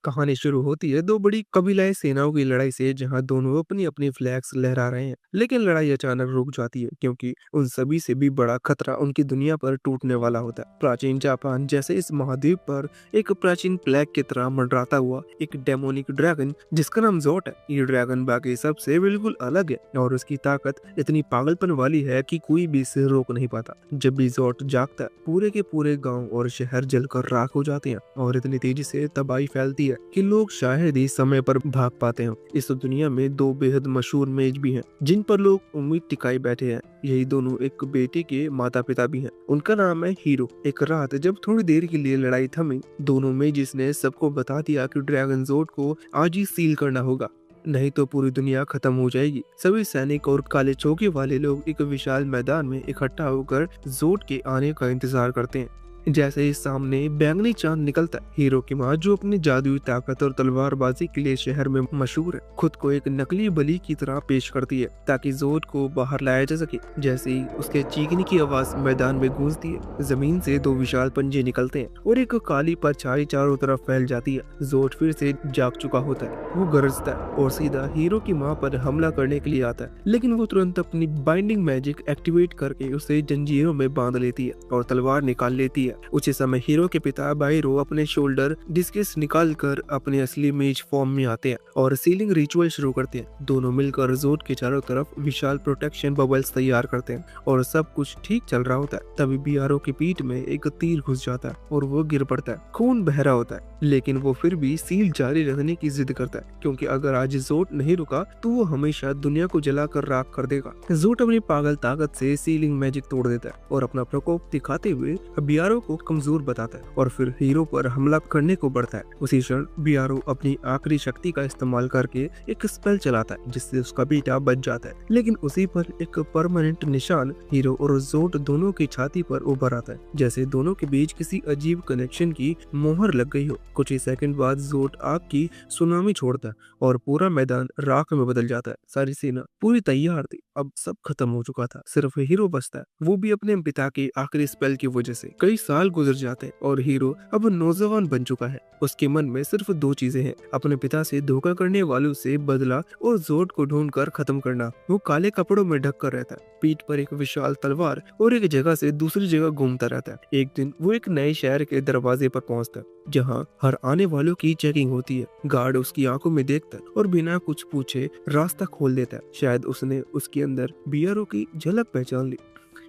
कहानी शुरू होती है दो बड़ी कबीलाई सेनाओं की लड़ाई से, जहां दोनों अपनी अपनी फ्लैग्स लहरा रहे हैं। लेकिन लड़ाई अचानक रुक जाती है क्योंकि उन सभी से भी बड़ा खतरा उनकी दुनिया पर टूटने वाला होता है। प्राचीन जापान जैसे इस महाद्वीप पर एक प्राचीन प्लेग की तरह मंडराता हुआ एक डेमोनिक ड्रैगन जिसका नाम जोट है। ये ड्रैगन बाकी सबसे बिल्कुल अलग है और उसकी ताकत इतनी पागलपन वाली है कि कोई भी इसे रोक नहीं पाता। जब भी जोट जागता है पूरे के पूरे गांव और शहर जलकर राख हो जाते हैं और इतनी तेजी से तबाही फैलती है कि लोग शायद ही समय पर भाग पाते हैं। इस दुनिया में दो बेहद मशहूर मेज भी हैं जिन पर लोग उम्मीद टिकाए बैठे हैं। यही दोनों एक बेटे के माता पिता भी हैं। उनका नाम है हीरो। एक रात जब थोड़ी देर के लिए लड़ाई थमी, दोनों मेजिस ने सबको बता दिया कि ड्रैगन जोट को आज ही सील करना होगा, नहीं तो पूरी दुनिया खत्म हो जाएगी। सभी सैनिक और काले चौके वाले लोग एक विशाल मैदान में इकट्ठा होकर जोट के आने का इंतजार करते हैं। जैसे ही सामने बैंगनी चांद निकलता है, हीरो की माँ जो अपनी जादुई ताकत और तलवारबाजी के लिए शहर में मशहूर है, खुद को एक नकली बलि की तरह पेश करती है ताकि जोट को बाहर लाया जा सके। जैसे ही उसके चीखने की आवाज मैदान में गूंजती है, जमीन से दो विशाल पंजे निकलते हैं और एक काली परछाई चारों तरफ फैल जाती है। जोट फिर से जाग चुका होता है। वो गरजता है और सीधा हीरो की माँ पर हमला करने के लिए आता है, लेकिन वो तुरंत अपनी बाइंडिंग मैजिक एक्टिवेट करके उसे जंजीरों में बांध लेती है और तलवार निकाल लेती है। उसी समय हीरो के पिता बाइरो अपने शोल्डर डिस्कस निकालकर अपने असली मेज फॉर्म में आते हैं और सीलिंग रिचुअल शुरू करते हैं। दोनों मिलकर जोट के चारों तरफ विशाल प्रोटेक्शन बबल्स तैयार करते हैं और सब कुछ ठीक चल रहा होता है। तभी बियारो की पीठ में एक तीर घुस जाता है और वो गिर पड़ता है। खून बह रहा होता है, लेकिन वो फिर भी सील जारी रखने की जिद करता है क्योंकि अगर आज जोट नहीं रुका तो वो हमेशा दुनिया को जलाकर राख कर देगा। जोट अपनी पागल ताकत से सीलिंग मैजिक तोड़ देता है और अपना प्रकोप दिखाते हुए बियारो को कमजोर बताता है और फिर हीरो पर हमला करने को बढ़ता है। उसी क्षण बियारो अपनी आखिरी शक्ति का इस्तेमाल करके एक स्पेल चलाता है जिससे उसका बेटा बच जाता है, लेकिन उसी पर एक परमानेंट निशान हीरो और जोट दोनों की छाती पर उभर आता है, जैसे दोनों के बीच किसी अजीब कनेक्शन की मोहर लग गई हो। कुछ ही सेकंड बाद जोट आग की सुनामी छोड़ता है और पूरा मैदान राख में बदल जाता है। सारी सेना पूरी तैयार थी, अब सब खत्म हो चुका था, सिर्फ हीरो बचता है, वो भी अपने पिता के आखिरी स्पेल की वजह से। कई साल गुजर जाते हैं और हीरो अब नौजवान बन चुका है। उसके मन में सिर्फ दो चीजें हैं, अपने पिता से धोखा करने वालों से बदला और जोट को ढूंढकर खत्म करना। वो काले कपड़ों में ढक कर रहता है, पीठ पर एक विशाल तलवार और एक जगह से दूसरी जगह घूमता रहता है। एक दिन वो एक नए शहर के दरवाजे पर पहुंचता है जहां हर आने वालों की चेकिंग होती है। गार्ड उसकी आंखों में देखता है और बिना कुछ पूछे रास्ता खोल देता है। शायद उसने उसके अंदर बियरों की झलक पहचान ली।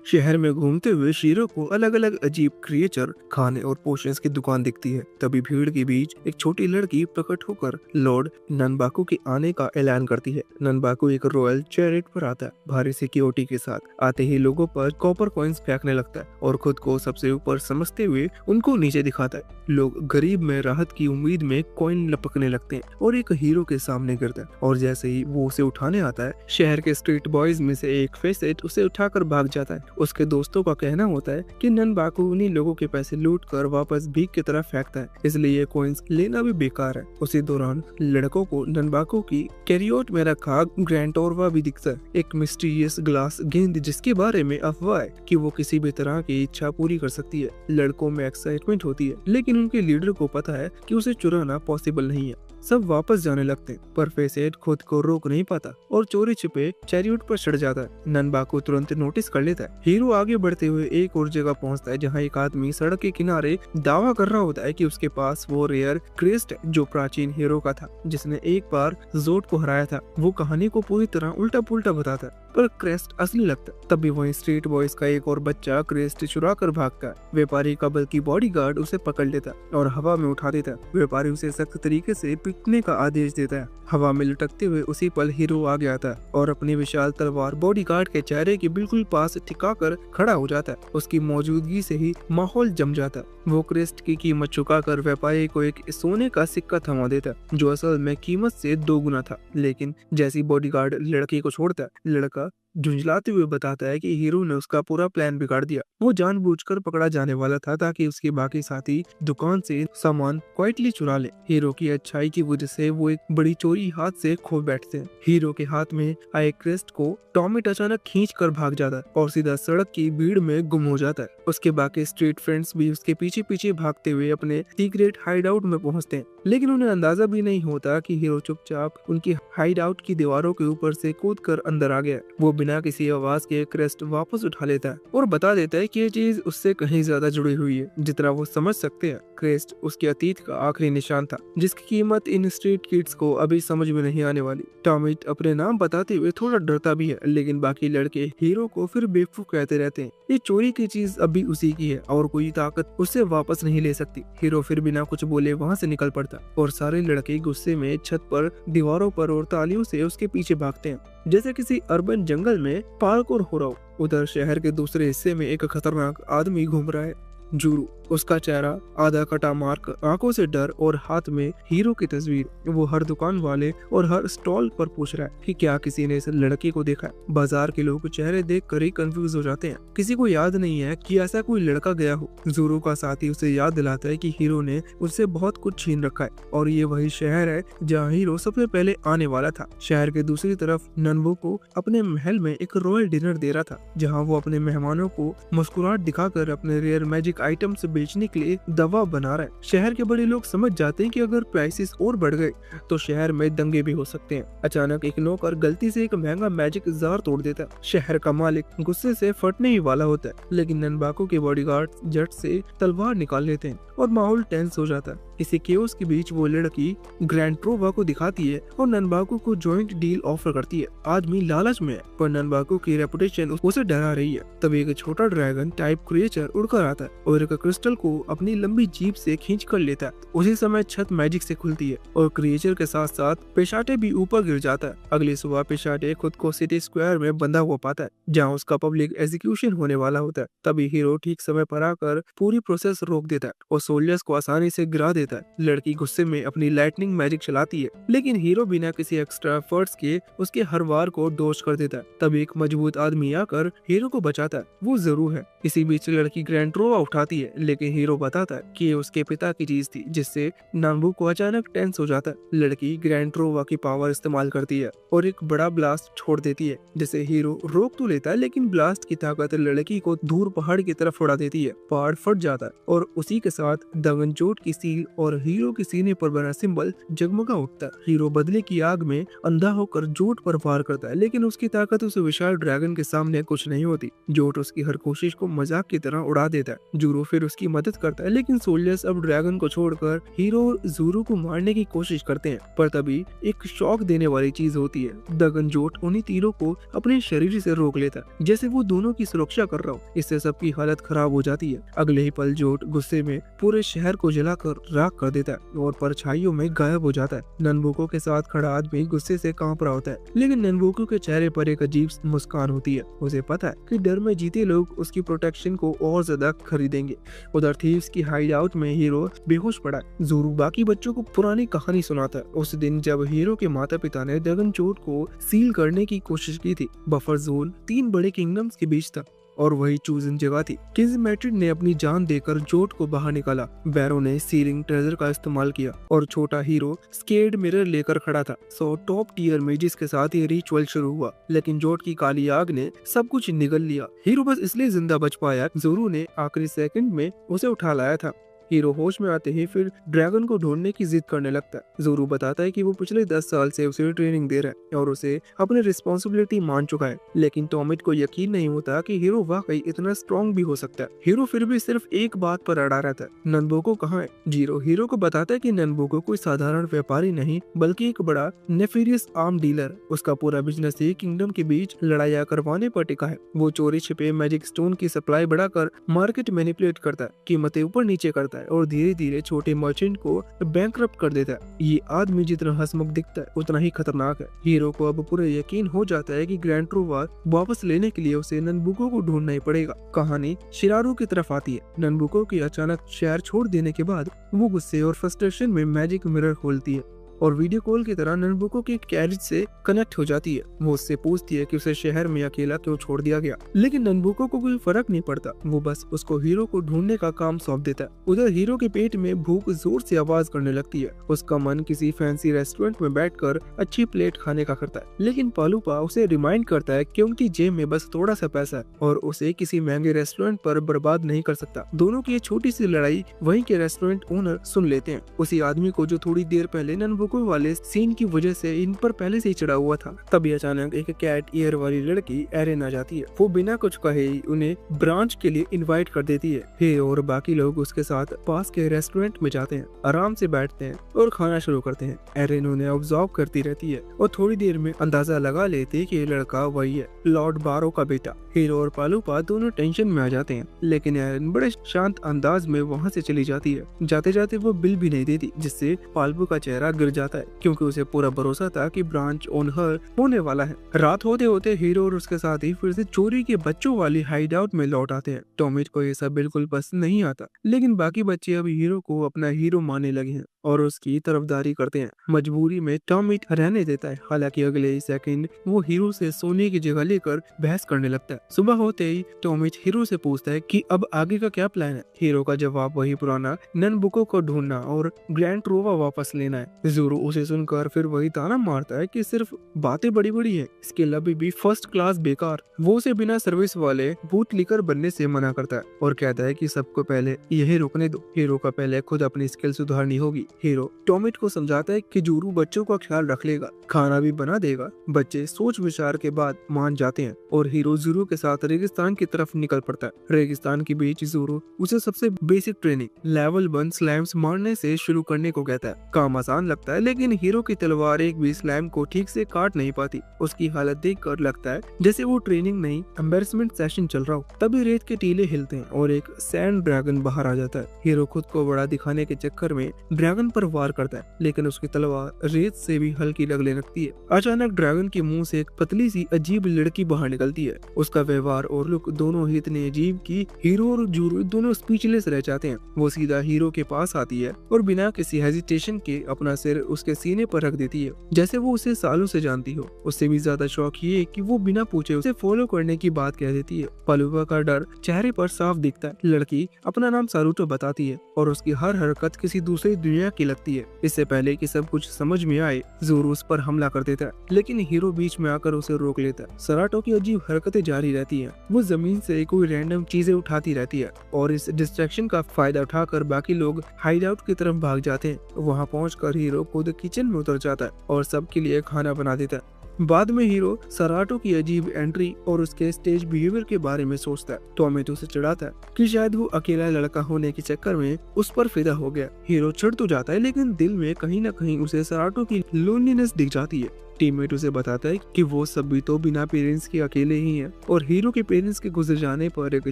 शहर में घूमते हुए शीरो को अलग अलग अजीब क्रिएचर, खाने और पोशंस की दुकान दिखती है। तभी भीड़ के बीच एक छोटी लड़की प्रकट होकर लॉर्ड ननबाकू के आने का ऐलान करती है। ननबाकू एक रॉयल चैरिट पर आता है, भारी सिक्योरिटी के साथ। आते ही लोगों पर कॉपर कॉइन्स फेंकने लगता है और खुद को सबसे ऊपर समझते हुए उनको नीचे दिखाता है। लोग गरीब में राहत की उम्मीद में कॉइन लपकने लगते हैं और एक हीरो के सामने गिरता है और जैसे ही वो उसे उठाने आता है, शहर के स्ट्रीट बॉयज में से एक फेसेट उसे उठाकर भाग जाता है। उसके दोस्तों का कहना होता है कि ननबाकू उन्हीं लोगों के पैसे लूट कर वापस भीख की तरफ फेंकता है, इसलिए ये कॉइन्स लेना भी बेकार है। उसी दौरान लड़कों को ननबाकू की कैरियोट में रखा ग्रैंटोरवा भी दिखता है, एक मिस्टीरियस ग्लास गेंद जिसके बारे में अफवाह है कि वो किसी भी तरह की इच्छा पूरी कर सकती है। लड़कों में एक्साइटमेंट होती है, लेकिन उनके लीडर को पता है कि उसे चुराना पॉसिबल नहीं है। सब वापस जाने लगते हैं, पर फेसेट खुद को रोक नहीं पाता और चोरी छिपे चैरियट पर चढ़ जाता है। ननबाकू तुरंत नोटिस कर लेता है। हीरो आगे बढ़ते हुए एक और जगह पहुंचता है जहां एक आदमी सड़क के किनारे दावा कर रहा होता है कि उसके पास वो रेयर क्रेस्ट है जो प्राचीन हीरो का था, जिसने एक बार जोट को हराया था। वो कहानी को पूरी तरह उल्टा पुल्टा बताता है, पर क्रेस्ट असली लगता है। तभी वहीं स्ट्रीट बॉयज का एक और बच्चा क्रेस्ट चुरा कर भागता है। व्यापारी का बल्कि बॉडीगार्ड उसे पकड़ लेता है और हवा में उठा देता है। व्यापारी उसे सख्त तरीके से पीटने का आदेश देता है। हवा में लुढ़कते हुए उसी पल हीरो आ जाता है और अपनी विशाल तलवार बॉडीगार्ड के चेहरे के बिल्कुल पास टिकाकर खड़ा हो जाता है। उसकी मौजूदगी से ही माहौल जम जाता है। वो क्रेस्ट की कीमत चुकाकर व्यापारी को एक सोने का सिक्का थमा देता है जो असल में कीमत से 2 गुना था। लेकिन जैसी बॉडीगार्ड लड़के को छोड़ता है, लड़का झुंझलाते हुए बताता है कि हीरो ने उसका पूरा प्लान बिगाड़ दिया। वो जानबूझकर पकड़ा जाने वाला था ताकि उसके बाकी साथी दुकान से सामान क्वाइटली चुरा ले। हीरो की अच्छाई की वजह से वो एक बड़ी चोरी हाथ से खो बैठते हैं। हीरो के हाथ में आए क्रेस्ट को टॉमिट अचानक खींच कर भाग जाता है और सीधा सड़क की भीड़ में गुम हो जाता है। उसके बाकी स्ट्रीट फ्रेंड्स भी उसके पीछे पीछे भागते हुए अपने सीक्रेट हाइड आउट में पहुंचते हैं, लेकिन उन्हें अंदाजा भी नहीं होता कि हीरो चुपचाप उनकी हाइड आउट की दीवारों के ऊपर से कूद कर अंदर आ गया। वो बिना किसी आवाज के क्रेस्ट वापस उठा लेता है और बता देता है कि ये चीज उससे कहीं ज्यादा जुड़ी हुई है जितना वो समझ सकते हैं। क्रेस्ट उसके अतीत का आखिरी निशान था जिसकी कीमत इन स्ट्रीट किड्स को अभी समझ में नहीं आने वाली। टॉमिट अपने नाम बताते हुए थोड़ा डरता भी है, लेकिन बाकी लड़के हीरो को फिर बेवकूफ कहते रहते हैं। ये चोरी की चीज अभी उसी की है और कोई ताकत उससे वापस नहीं ले सकती। हीरो फिर बिना कुछ बोले वहाँ से निकल पड़ता और सारे लड़के गुस्से में छत पर, दीवारों पर और तालियों से उसके पीछे भागते हैं जैसे किसी अर्बन जंगल में पार्कोर हो रहा हो। उधर शहर के दूसरे हिस्से में एक खतरनाक आदमी घूम रहा है, जुरू। उसका चेहरा आधा कटा मार्क, आंखों से डर और हाथ में हीरो की तस्वीर। वो हर दुकान वाले और हर स्टॉल पर पूछ रहा है कि क्या किसी ने इस लड़के को देखा है। बाजार के लोग चेहरे देखकर ही कंफ्यूज हो जाते हैं। किसी को याद नहीं है कि ऐसा कोई लड़का गया हो। जुरू का साथी उसे याद दिलाता है कि हीरो ने उससे बहुत कुछ छीन रखा है और ये वही शहर है जहाँ हीरो सबसे पहले आने वाला था। शहर के दूसरी तरफ नन्बो को अपने महल में एक रॉयल डिनर दे रहा था जहाँ वो अपने मेहमानों को मुस्कुराहट दिखाकर अपने रेयर मैजिक आइटम्स बेचने के लिए दवा बना रहा है। शहर के बड़े लोग समझ जाते हैं कि अगर प्राइसेस और बढ़ गए तो शहर में दंगे भी हो सकते हैं। अचानक एक नौकर गलती से एक महंगा मैजिक जार तोड़ देता है। शहर का मालिक गुस्से से फटने ही वाला होता है, लेकिन ननबाको के बॉडीगार्ड झट से तलवार निकाल लेते हैं और माहौल टेंस हो जाता है। इसी केओस के बीच वो लड़की ग्रैंड्रोवा को दिखाती है और ननबाको को जॉइंट डील ऑफर करती है। आदमी लालच में है पर ननबाको की रेपुटेशन उसे डरा रही है। तभी एक छोटा ड्रैगन टाइप क्रिएचर उड़कर आता है और एक क्रिस्टल को अपनी लंबी जीभ से खींच कर लेता है। उसी समय छत मैजिक से खुलती है और क्रिएचर के साथ साथ पेशाटे भी ऊपर गिर जाता है। अगली सुबह पेशाटे खुद को सिटी स्क्वायर में बंधा हुआ पाता है जहाँ उसका पब्लिक एग्जीक्यूशन होने वाला होता है। तभी हीरो ठीक समय पर आकर पूरी प्रोसेस रोक देता है और सोल्जर्स को आसानी से गिरा देता है। लड़की गुस्से में अपनी लाइटनिंग मैजिक चलाती है, लेकिन हीरो बिना किसी एक्स्ट्रा एफर्ट्स के उसके हर वार को डॉज कर देता है। तभी एक मजबूत आदमी आकर हीरो को बचाता है, वो जरूर है। इसी बीच लड़की ग्रैंड्रोवा उठाती है, लेकिन हीरो बताता है कि ये उसके पिता की चीज थी, जिससे नाम्बू को अचानक टेंस हो जाता है। लड़की ग्रैंड्रोवा की पावर इस्तेमाल करती है और एक बड़ा ब्लास्ट छोड़ देती है, जिसे हीरो रोक तो लेता है, लेकिन ब्लास्ट की ताकत लड़की को दूर पहाड़ की तरफ उड़ा देती है। पहाड़ फट जाता है और उसी के साथ दगनचोट की सील और हीरो के सीने पर बना सिंबल जगमगा उठता है। हीरो बदले की आग में अंधा होकर जोट पर वार करता है, लेकिन उसकी ताकत उस विशाल ड्रैगन के सामने कुछ नहीं होती। जोट उसकी हर कोशिश को मजाक की तरह उड़ा देता है। जूरो फिर उसकी मदद करता है, लेकिन सोल्जर्स अब ड्रैगन को छोड़कर हीरो और जूरो को मारने की कोशिश करते हैं। पर तभी एक शॉक देने वाली चीज होती है। दगन जोट उन्हीं तीरों को अपने शरीर से रोक लेता है, जैसे वो दोनों की सुरक्षा कर रहा हो। इससे सबकी हालत खराब हो जाती है। अगले ही पल जोट गुस्से में पूरे शहर को जलाकर राख कर देता है और परछाइयों में गायब हो जाता है। ननबुको के साथ खड़ा आदमी गुस्से से कांप रहा होता है, लेकिन ननबुको के चेहरे पर एक अजीब मुस्कान होती है। उसे पता है कि डर में जीते लोग उसकी प्रोटेक्शन को और ज्यादा खरीदेंगे। उधर थीव्स की हाइड आउट में हीरो बेहोश पड़ा है। ज़ोरो बाकी बच्चों को पुरानी कहानी सुनाता है, उस दिन जब हीरो के माता पिता ने दगनचोट को सील करने की कोशिश की थी। बफर जोन 3 बड़े किंगडम्स के बीच था और वही चूजन जगह थी। किंग मैट्रिड ने अपनी जान देकर जोट को बाहर निकाला। बैरो ने सीलिंग ट्रेजर का इस्तेमाल किया और छोटा हीरो स्केड मिरर लेकर खड़ा था। टॉप टीयर मेजिस के साथ ये रिचुअल शुरू हुआ, लेकिन जोट की काली आग ने सब कुछ निगल लिया। हीरो बस इसलिए जिंदा बच पाया, ज़ोरो ने आखिरी सेकंड में उसे उठा लाया था। हीरो होश में आते ही फिर ड्रैगन को ढूंढने की जिद करने लगता है। ज़ोरो बताता है कि वो पिछले 10 साल से उसे ट्रेनिंग दे रहा है और उसे अपनी रिस्पॉन्सिबिलिटी मान चुका है, लेकिन टॉमिट को यकीन नहीं होता कि हीरो वाकई इतना स्ट्रॉन्ग भी हो सकता है। हीरो फिर भी सिर्फ एक बात पर अड़ा रहता है, ननबुको कहाँ है। जीरो हीरो को बताता है कि ननबुको कोई साधारण व्यापारी नहीं, बल्कि एक बड़ा नेफेरियस आर्म डीलर। उसका पूरा बिजनेस ही किंगडम के बीच लड़ाइयाँ करवाने पर टिका है। वो चोरी छिपे मैजिक स्टोन की सप्लाई बढ़ाकर मार्केट मैनिपुलेट करता है, कीमतें ऊपर नीचे करता है और धीरे धीरे छोटे मर्चेंट को बैंकरप्ट कर देता है। ये आदमी जितना हंसमुख दिखता है उतना ही खतरनाक है। हीरो को अब पूरा यकीन हो जाता है कि ग्रैंड्रोवा वापस लेने के लिए उसे ननबुको को ढूंढना ही पड़ेगा। कहानी शिरारू की तरफ आती है। ननबुको की अचानक शहर छोड़ देने के बाद वो गुस्से और फ्रस्ट्रेशन में मैजिक मिरर खोलती है और वीडियो कॉल की तरह ननबुको के कैरेज से कनेक्ट हो जाती है। वो उससे पूछती है कि उसे शहर में अकेला क्यों छोड़ दिया गया, लेकिन ननबुको को कोई फर्क नहीं पड़ता। वो बस उसको हीरो को ढूंढने का काम सौंप देता है। उधर हीरो के पेट में भूख जोर से आवाज करने लगती है। उसका मन किसी फैंसी रेस्टोरेंट में बैठकर अच्छी प्लेट खाने का करता है, लेकिन पालूपा उसे रिमाइंड करता है कि उनकी जेब में बस थोड़ा सा पैसा है और उसे किसी महंगे रेस्टोरेंट पर बर्बाद नहीं कर सकता। दोनों की ये छोटी सी लड़ाई वहीं के रेस्टोरेंट ओनर सुन लेते हैं, उसी आदमी को जो थोड़ी देर पहले ननबुको वाले सीन की वजह से इन पर पहले से ही चढ़ा हुआ था। तभी अचानक एक कैट ईयर वाली लड़की एरेन आ जाती है। वो बिना कुछ कहे ही उन्हें ब्रांच के लिए इनवाइट कर देती है। हे और बाकी लोग उसके साथ पास के रेस्टोरेंट में जाते हैं, आराम से बैठते हैं और खाना शुरू करते हैं। एरेन उन्हें ऑब्जर्व करती रहती है और थोड़ी देर में अंदाजा लगा लेती है कि ये लड़का वही है, लॉर्ड बारो का बेटा। हीरो और पालूपा दोनों टेंशन में आ जाते हैं, लेकिन एरेन बड़े शांत अंदाज में वहाँ से चली जाती है। जाते जाते वो बिल भी नहीं देती, जिससे पालपू का चेहरा गिर जाता है, क्योंकि उसे पूरा भरोसा था कि ब्रांच ओनर होने वाला है। रात होते होते हीरो और उसके साथी फिर से चोरी के बच्चों वाली हाइड आउट में लौट आते हैं। टॉमिट को ये सब बिल्कुल पसंद नहीं आता, लेकिन बाकी बच्चे अब हीरो को अपना हीरो मानने लगे हैं और उसकी तरफदारी करते हैं। मजबूरी में टॉमिट रहने देता है, हालांकि अगले ही सेकंड वो हीरो से सोने की जगह लेकर बहस करने लगता है। सुबह होते ही टॉमिट हीरो से पूछता है कि अब आगे का क्या प्लान है। हीरो का जवाब वही पुराना, ननबुको को ढूंढना और ग्रैंड ट्रोवा वापस लेना है। ज़ोरो उसे सुनकर फिर वही ताना मारता है कि सिर्फ बातें बड़ी बड़ी है, स्किल अभी भी फर्स्ट क्लास बेकार। वो उसे बिना सर्विस वाले बूट लिकर बनने से मना करता है और कहता है कि सबको पहले यही रुकने दो। हीरो का पहले खुद अपनी स्किल सुधारनी होगी। हीरो टॉमिट को समझाता है कि जोरू बच्चों का ख्याल रख लेगा, खाना भी बना देगा। बच्चे सोच विचार के बाद मान जाते हैं और हीरो जोरू के साथ रेगिस्तान की तरफ निकल पड़ता है। रेगिस्तान के बीच जोरू उसे सबसे बेसिक ट्रेनिंग लेवल 1 स्लैम्स मारने से शुरू करने को कहता है। काम आसान लगता है, लेकिन हीरो की तलवार एक भी स्लैम को ठीक से काट नहीं पाती। उसकी हालत देखकर लगता है जैसे वो ट्रेनिंग नहीं एम्बेरसमेंट सेशन चल रहा हो। तभी रेत के टीले हिलते हैं और एक सैंड ड्रैगन बाहर आ जाता है। हीरो खुद को बड़ा दिखाने के चक्कर में ड्रैगन पर वार करता है, लेकिन उसकी तलवार रेत से भी हल्की लगने लगती है। अचानक ड्रैगन के मुंह से एक पतली सी अजीब लड़की बाहर निकलती है। उसका व्यवहार और लुक दोनों ही इतने अजीब कि हीरो और जोरू दोनों स्पीचलेस रह जाते हैं। वो सीधा हीरो के पास आती है और बिना किसी हेजिटेशन के अपना सिर उसके सीने पर रख देती है, जैसे वो उसे सालों से जानती हो। उससे भी ज्यादा शौक ये कि वो बिना पूछे उसे फॉलो करने की बात कह देती है। पालूपा का डर चेहरे पर साफ दिखता है। लड़की अपना नाम सारूटो बताती है और उसकी हर हरकत किसी दूसरी दुनिया की लगती है। इससे पहले कि सब कुछ समझ में आए, जोरू उस पर हमला कर देता है, लेकिन हीरो बीच में आकर उसे रोक लेता है। सराटो की अजीब हरकतें जारी रहती हैं। वो जमीन से कोई रैंडम चीजें उठाती रहती है और इस डिस्ट्रैक्शन का फायदा उठाकर बाकी लोग हाइड आउट की तरफ भाग जाते हैं। वहाँ पहुंचकर हीरो खुद किचन में उतर जाता है और सबके लिए खाना बना देता है। बाद में हीरो सराटो की अजीब एंट्री और उसके स्टेज बिहेवियर के बारे में सोचता है। टॉमेटो से चिढ़ाता है कि शायद वो अकेला लड़का होने के चक्कर में उस पर फिदा हो गया। हीरो चिढ़ तो जाता है, लेकिन दिल में कहीं न कहीं उसे सराटो की लोनलीनेस दिख जाती है। टीममेट उसे बताता है कि वो सब भी तो बिना पेरेंट्स के अकेले ही हैं और हीरो के पेरेंट्स के गुजर जाने पर एक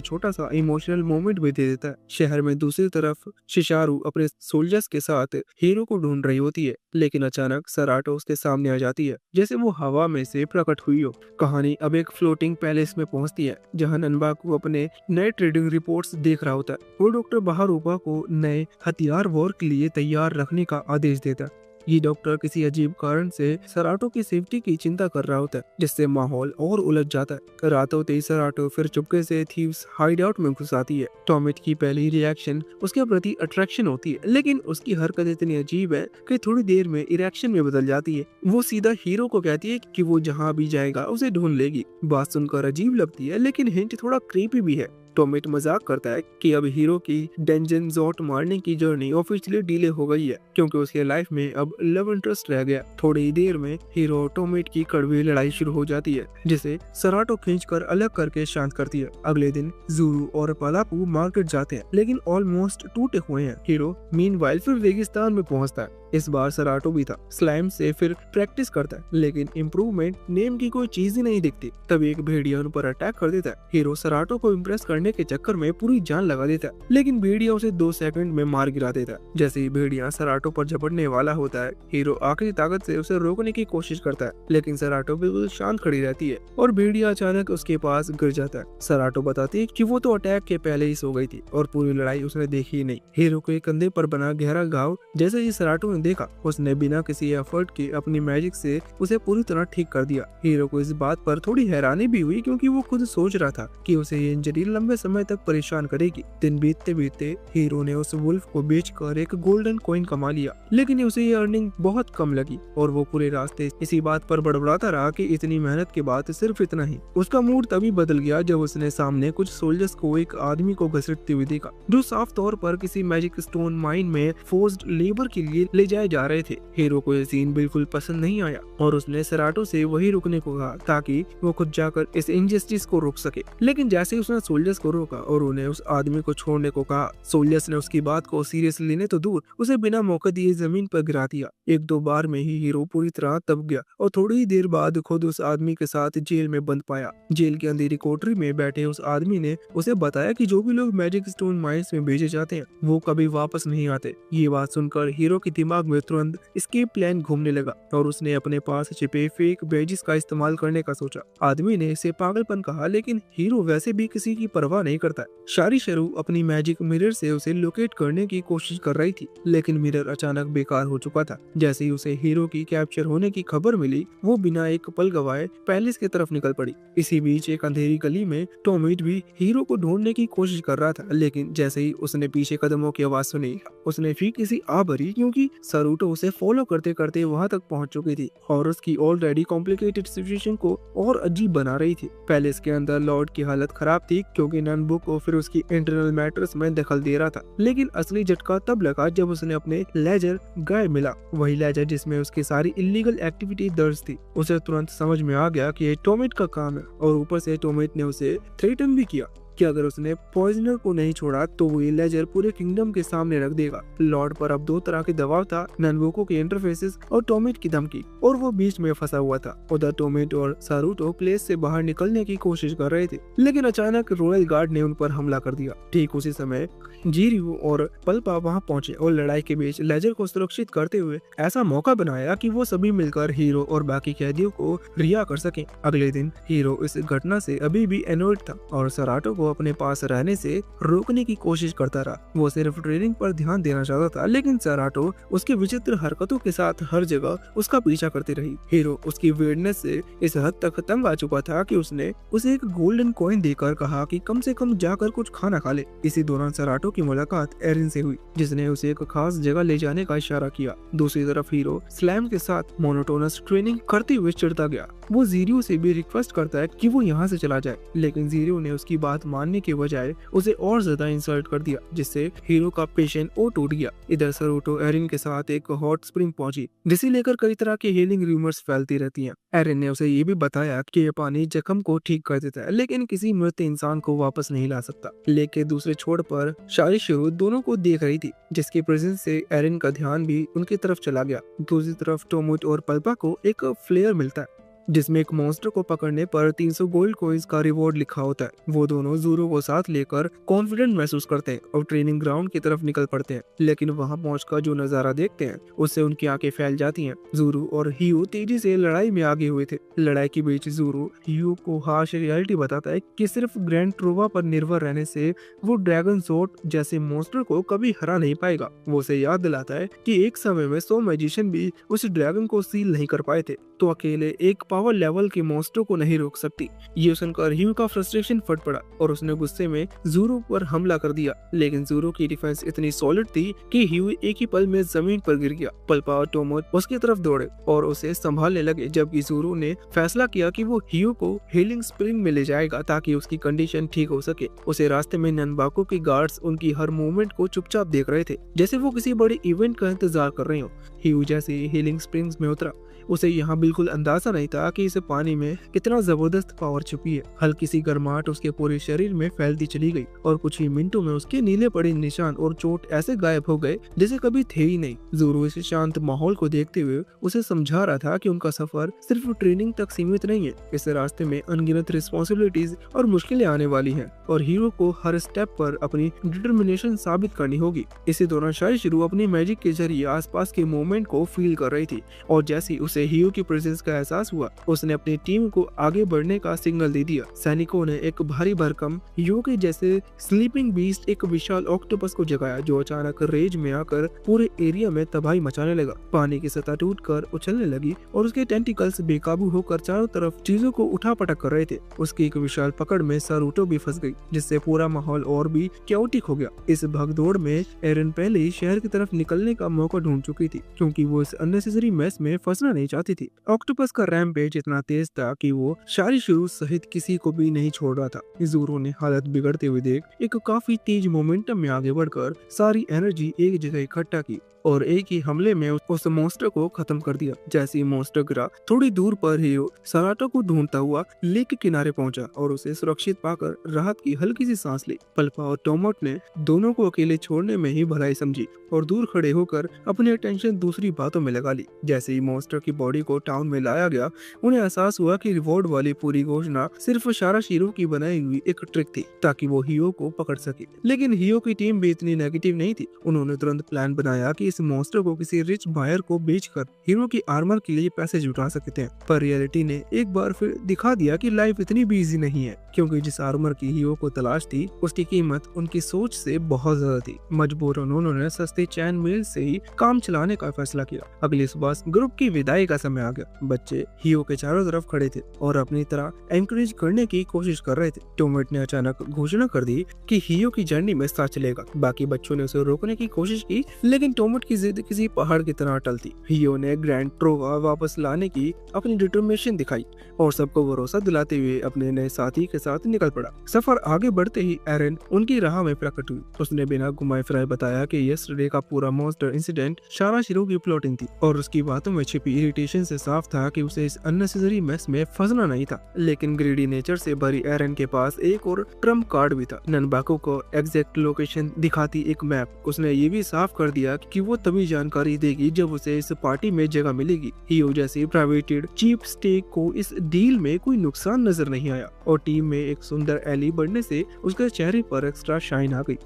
छोटा सा इमोशनल मोमेंट भी दे देता है। शहर में दूसरी तरफ शिशारू अपने सोल्जर्स के साथ हीरो को ढूंढ रही होती है, लेकिन अचानक सराटो उसके सामने आ जाती है, जैसे वो हवा में से प्रकट हुई हो। कहानी अब एक फ्लोटिंग पैलेस में पहुंचती है, जहां ननबाकू अपने नए ट्रेडिंग रिपोर्ट्स देख रहा होता है। वो डॉक्टर बहारूपा को नए हथियार वॉर के लिए तैयार रखने का आदेश देता है। ये डॉक्टर किसी अजीब कारण से सराटो की सेफ्टी की चिंता कर रहा होता है, जिससे माहौल और उलझ जाता है। रात होते ही सराटो फिर चुपके से थीव्स हाइड आउट में घुस आती है। टॉमिट की पहली रिएक्शन उसके प्रति अट्रैक्शन होती है, लेकिन उसकी हरकत इतनी अजीब है कि थोड़ी देर में इरेक्शन में बदल जाती है। वो सीधा हीरो को कहती है कि वो जहाँ भी जाएगा उसे ढूंढ लेगी। बात सुनकर अजीब लगती है, लेकिन हिंट थोड़ा क्रीपी भी है। टॉमिट मजाक करता है कि अब हीरो की डेंजन जॉट मारने की जर्नी ऑफिशियली डिले हो गई है, क्योंकि उसके लाइफ में अब लव इंटरेस्ट रह गया। थोड़ी ही देर में हीरो और टॉमिट की कड़वी लड़ाई शुरू हो जाती है, जिसे सराटो खींचकर अलग करके शांत करती है। अगले दिन जोरू और पालापू मार्केट जाते हैं, लेकिन ऑलमोस्ट टूटे हुए हैं। हीरो मीनवाइल फिर रेगिस्तान में पहुंचता है। इस बार सराटो भी था। स्लाइम से फिर प्रैक्टिस करता है, लेकिन इम्प्रूवमेंट नेम की कोई चीज ही नहीं दिखती। तभी एक भेड़िया उन पर अटैक कर देता है। हीरो सराटो को इम्प्रेस करने के चक्कर में पूरी जान लगा देता है, लेकिन भेड़िया उसे 2 सेकंड में मार गिरा देता है। जैसे ही भेड़िया सराटो पर झपटने वाला होता है, हीरो आखिरी ताकत से उसे रोकने की कोशिश करता है, लेकिन सराटो बिल्कुल शांत खड़ी रहती है और भेड़िया अचानक उसके पास गिर जाता है। सराटो बताती है कि वो तो अटैक के पहले ही सो गई थी और पूरी लड़ाई उसने देखी ही नहीं। हीरो के कंधे पर बना गहरा घाव जैसे ही सराटो ने देखा, उसने बिना किसी एफर्ट के अपनी मैजिक से उसे पूरी तरह ठीक कर दिया। हीरो को इस बात पर थोड़ी हैरानी भी हुई क्योंकि वो खुद सोच रहा था कि उसे ये इंजरी लंबे समय तक परेशान करेगी। दिन बीतते बीतते हीरो ने उस वुल्फ को बेचकर एक गोल्डन कॉइन कमा लिया, लेकिन उसे ये अर्निंग बहुत कम लगी और वो पूरे रास्ते इसी बात पर बड़बड़ाता रहा कि इतनी मेहनत के बाद सिर्फ इतना ही। उसका मूड तभी बदल गया जब उसने सामने कुछ सोल्जर्स को एक आदमी को घसीटते हुए देखा जो साफ तौर पर किसी मैजिक स्टोन माइन में फोर्स्ड लेबर के लिए ले जाए जा रहे थे। हीरो को यह सीन बिल्कुल पसंद नहीं आया और उसने सराटो से वही रुकने को कहा ताकि वो खुद जाकर इस इनजस्टिस को रोक सके। लेकिन जैसे ही उसने सोल्जर्स को रोका और उन्हें उस आदमी को छोड़ने को कहा, सोल्जर्स ने उसकी बात को सीरियसली लेने तो दूर उसे बिना मौके दिए जमीन पर गिरा दिया। एक दो बार में ही हीरो पूरी तरह दब गया और थोड़ी ही देर बाद खुद उस आदमी के साथ जेल में बंद पाया। जेल की अंधेरी कोठरी में बैठे उस आदमी ने उसे बताया कि जो भी लोग मैजिक स्टोन माइंस में भेजे जाते हैं वो कभी वापस नहीं आते। ये बात सुनकर हीरो के दिमाग में तुरंत एस्केप प्लान घूमने लगा और उसने अपने पास छिपे फेक बैजेस का इस्तेमाल करने का सोचा। आदमी ने इसे पागलपन कहा, लेकिन हीरो वैसे भी किसी की परवाह नहीं करता। शारी शरू अपनी मैजिक मिरर से उसे लोकेट करने की कोशिश कर रही थी, लेकिन मिरर अचानक बेकार हो चुका था। जैसे ही उसे हीरो की कैप्चर होने की खबर मिली, वो बिना एक पल गवाए पैलेस की तरफ निकल पड़ी। इसी बीच एक अंधेरी गली में टॉमिट भी हीरो को ढूंढने की कोशिश कर रहा था, लेकिन जैसे ही उसने पीछे कदमों की आवाज सुनी, उसने फीक सी आ भरी क्योंकि सरूटो उसे फॉलो करते करते वहां तक पहुंच चुकी थी और उसकी ऑलरेडी कॉम्प्लिकेटेड सिचुएशन को और अजीब बना रही थी। पैलेस के अंदर लॉर्ड की हालत खराब थी क्योंकि ननबुक को फिर उसकी इंटरनल मैटर्स में दखल दे रहा था। लेकिन असली झटका तब लगा जब उसने अपने लेजर गायब मिला, वही लेजर जिसमें उसकी सारी इलीगल एक्टिविटी दर्ज थी। उसे तुरंत समझ में आ गया कि ये टॉमिट का काम है और ऊपर से टॉमिट ने उसे थ्रेटन भी किया कि अगर उसने पॉइजनर को नहीं छोड़ा तो वो ये लेजर पूरे किंगडम के सामने रख देगा। लॉर्ड पर अब दो तरह के दबाव था, ननबुको के इंटरफेसेस और टॉमिट की धमकी, और वो बीच में फंसा हुआ था। उधर टॉमिट और सारूटो प्लेस से बाहर निकलने की कोशिश कर रहे थे, लेकिन अचानक रॉयल गार्ड ने उन पर हमला कर दिया। ठीक उसी समय जीरियो और पल्पा वहां पहुंचे और लड़ाई के बीच लेजर को सुरक्षित करते हुए ऐसा मौका बनाया कि वो सभी मिलकर हीरो और बाकी कैदियों को रिहा कर सकें। अगले दिन हीरो इस घटना से अभी भी एनोयड था और सराटो को अपने पास रहने से रोकने की कोशिश करता रहा। वो सिर्फ ट्रेनिंग पर ध्यान देना चाहता था, लेकिन सराटो उसके विचित्र हरकतों के साथ हर जगह उसका पीछा करती रही। हीरो उसकी वियर्डनेस से इस हद तक तंग आ चुका था कि उसने उसे एक गोल्डन कॉइन देकर कहा कि कम से कम जाकर कुछ खाना खा ले। इसी दौरान सराटो की मुलाकात एरिन से हुई, जिसने उसे एक खास जगह ले जाने का इशारा किया। दूसरी तरफ हीरो स्लैम के साथ मोनोटोनस ट्रेनिंग करते हुए चिढ़ता गया। वो जीरियो से भी रिक्वेस्ट करता है कि वो यहाँ से चला जाए, लेकिन जीरियो ने उसकी बात मानने के बजाय उसे और ज्यादा इंसल्ट कर दिया, जिससे हीरो का पेशेंस और टूट गया। इधर सरूटो एरिन के साथ एक हॉट स्प्रिंग पहुंची, जिसे लेकर कई तरह के हीलिंग रूमर्स फैलती रहती हैं। एरिन ने उसे ये भी बताया कि ये पानी जख्म को ठीक कर देता है, लेकिन किसी मृत इंसान को वापस नहीं ला सकता। लेकिन दूसरे छोर पर शारी शरू दोनों को देख रही थी, जिसकी प्रेजेंस से एरिन का ध्यान भी उनकी तरफ चला गया। दूसरी तरफ टोमुट और पल्पा को एक फ्लेयर मिलता है, जिसमें एक मॉन्स्टर को पकड़ने पर 300 गोल्ड कॉइंस का रिवॉर्ड लिखा होता है। वो दोनों ज़ूरो को साथ लेकर कॉन्फिडेंट महसूस करते हैं और ट्रेनिंग ग्राउंड की तरफ निकल पड़ते हैं, लेकिन वहां पहुंचकर जो नजारा देखते हैं उससे उनकी आंखें फैल जाती हैं। ज़ूरो और हियो तेजी से लड़ाई में आगे हुए थे। लड़ाई के बीच ज़ूरो हियो को हार्श रियलिटी बताता है कि सिर्फ ग्रैंड ट्रोवा पर निर्भर रहने से वो ड्रैगन सोर्ड जैसे मॉन्स्टर को कभी हरा नहीं पाएगा। वो उसे याद दिलाता है कि एक समय में 100 मैजिशियन भी उस ड्रैगन को सील नहीं कर पाए थे, तो अकेले एक पावर लेवल के मॉन्स्टर को नहीं रोक सकती। ये सुनकर ह्यू का फ्रस्ट्रेशन फट पड़ा और उसने गुस्से में ज़ूरो पर हमला कर दिया, लेकिन ज़ूरो की डिफेंस इतनी सॉलिड थी कि ह्यू एक ही पल में जमीन पर गिर गया। पल्पा और टोमोट उसकी तरफ दौड़े और उसे संभालने लगे, जबकि ज़ूरो ने फैसला किया कि वो ह्यू को हीलिंग स्प्रिंग में ले जाएगा ताकि उसकी कंडीशन ठीक हो सके। उसे रास्ते में ननबाको के गार्ड्स उनकी हर मूवमेंट को चुपचाप देख रहे थे, जैसे वो किसी बड़े इवेंट का इंतजार कर रहे हो। ह्यू जैसे हीलिंग स्प्रिंग्स में उतरा, उसे यहाँ बिल्कुल अंदाजा नहीं था कि इस पानी में कितना जबरदस्त पावर छुपी है। हल्की सी गर्माहट उसके पूरे शरीर में फैलती चली गई और कुछ ही मिनटों में उसके नीले पड़े निशान और चोट ऐसे गायब हो गए जैसे कभी थे ही नहीं। ज़ूरो इस शांत माहौल को देखते हुए उसे समझा रहा था कि उनका सफर सिर्फ ट्रेनिंग तक सीमित नहीं है। इस रास्ते में अनगिनत रिस्पॉन्सिबिलिटीज और मुश्किलें आने वाली हैं और हीरो को हर स्टेप पर अपनी डिटर्मिनेशन साबित करनी होगी। इसी दौरान शायद शुरू अपनी मैजिक के जरिए आसपास के मूवमेंट मूवमेंट को फील कर रही थी और जैसे ही उसे हीरो की प्रेजेंस का एहसास हुआ उसने अपनी टीम को आगे बढ़ने का सिग्नल दे दिया। सैनिकों ने एक भारी भरकम हीरो के जैसे स्लीपिंग बीस्ट एक विशाल ऑक्टोपस को जगाया जो अचानक रेज में आकर पूरे एरिया में तबाही मचाने लगा। पानी की सतह टूटकर उछलने लगी और उसके टेंटिकल्स बेकाबू होकर चारों तरफ चीजों को उठापटक कर रहे थे। उसकी एक विशाल पकड़ में सरूटो भी फंस गई जिससे पूरा माहौल और भी क्योटिक हो गया। इस भगदौड़ में एरन पहले ही शहर की तरफ निकलने का मौका ढूंढ चुकी थी क्योंकि वो इस अननेसेसरी मैस में फंसना नहीं चाहती थी। ऑक्टोपस का रैम्पेज इतना तेज था कि वो शारी शुरू सहित किसी को भी नहीं छोड़ रहा था। ज़ोरो ने हालत बिगड़ते हुए देख एक काफी तेज मोमेंटम में आगे बढ़कर सारी एनर्जी एक जगह इकट्ठा की और एक ही हमले में उस मॉन्स्टर को खत्म कर दिया। जैसे ही मॉन्स्टर गिरा थोड़ी दूर पर ही सराटो को ढूंढता हुआ लेक के किनारे पहुंचा और उसे सुरक्षित पाकर राहत की हल्की सी सांस ली। पल्पा और टोमोट ने दोनों को अकेले छोड़ने में ही भलाई समझी और दूर खड़े होकर अपनी अटेंशन दूसरी बातों में लगा ली। जैसे ही मॉन्स्टर की बॉडी को टाउन में लाया गया उन्हें एहसास हुआ कि रिवॉर्ड वाली पूरी घोषणा सिर्फ शारा शीरो की बनाई हुई एक ट्रिक थी ताकि वो हीरो को पकड़ सके। लेकिन हीरो की टीम भी इतनी नेगेटिव नहीं थी। उन्होंने तुरंत प्लान बनाया कि इस मॉन्स्टर को किसी रिच बायर को बेचकर हीरो की आर्मर के लिए पैसे जुटा सकते हैं। पर रियलिटी ने एक बार फिर दिखा दिया कि लाइफ इतनी भी इजी नहीं है क्योंकि जिस आर्मर की हीरो को तलाश थी उसकी कीमत उनकी सोच से बहुत ज्यादा थी। मजबूरन उन्होंने सस्ते चैन मेल से ही काम चलाने का फैसला किया। अगली सुबह ग्रुप की विदाई का समय आ गया। बच्चे हीरो के चारों तरफ खड़े थे और अपनी तरह एनकरेज करने की कोशिश कर रहे थे। टोमेट ने अचानक घोषणा कर दी कि हीरो की जर्नी में साथ चलेगा। बाकी बच्चों ने उसे रोकने की कोशिश की लेकिन टोमेट की जिद किसी पहाड़ की तरह अटल थी। हीरो ने ग्रैंड ट्रोवा वापस लाने की अपनी डिटरमिनेशन दिखाई और सबको भरोसा दिलाते हुए अपने नए साथी के साथ निकल पड़ा। सफर आगे बढ़ते ही एरन उनकी राह में प्रकट हुई। उसने बिना घुमाए फिराए बताया कि यस्टरडे का पूरा मॉन्स्टर इंसिडेंट शारा शिरो की प्लॉटिंग थी और उसकी बातों में छिपी इरिटेशन से साफ था कि उसे इस अननेसेसरी मैस में फंसना नहीं था। लेकिन ग्रीडी नेचर से भरी एरन के पास एक और ट्रम्प कार्ड भी था, ननबाको को एग्जैक्ट लोकेशन दिखाती एक मैप। उसने ये भी साफ कर दिया कि वो तभी जानकारी देगी जब उसे इस पार्टी में जगह मिलेगी। हीरो जैसी प्राइवेटेड चीप स्टेक को इस डील में कोई नुकसान नजर नहीं आया और टीम में एक सुंदर एली बढ़ने से उसके चेहरे पर एक्स्ट्रा शाइन आ गई।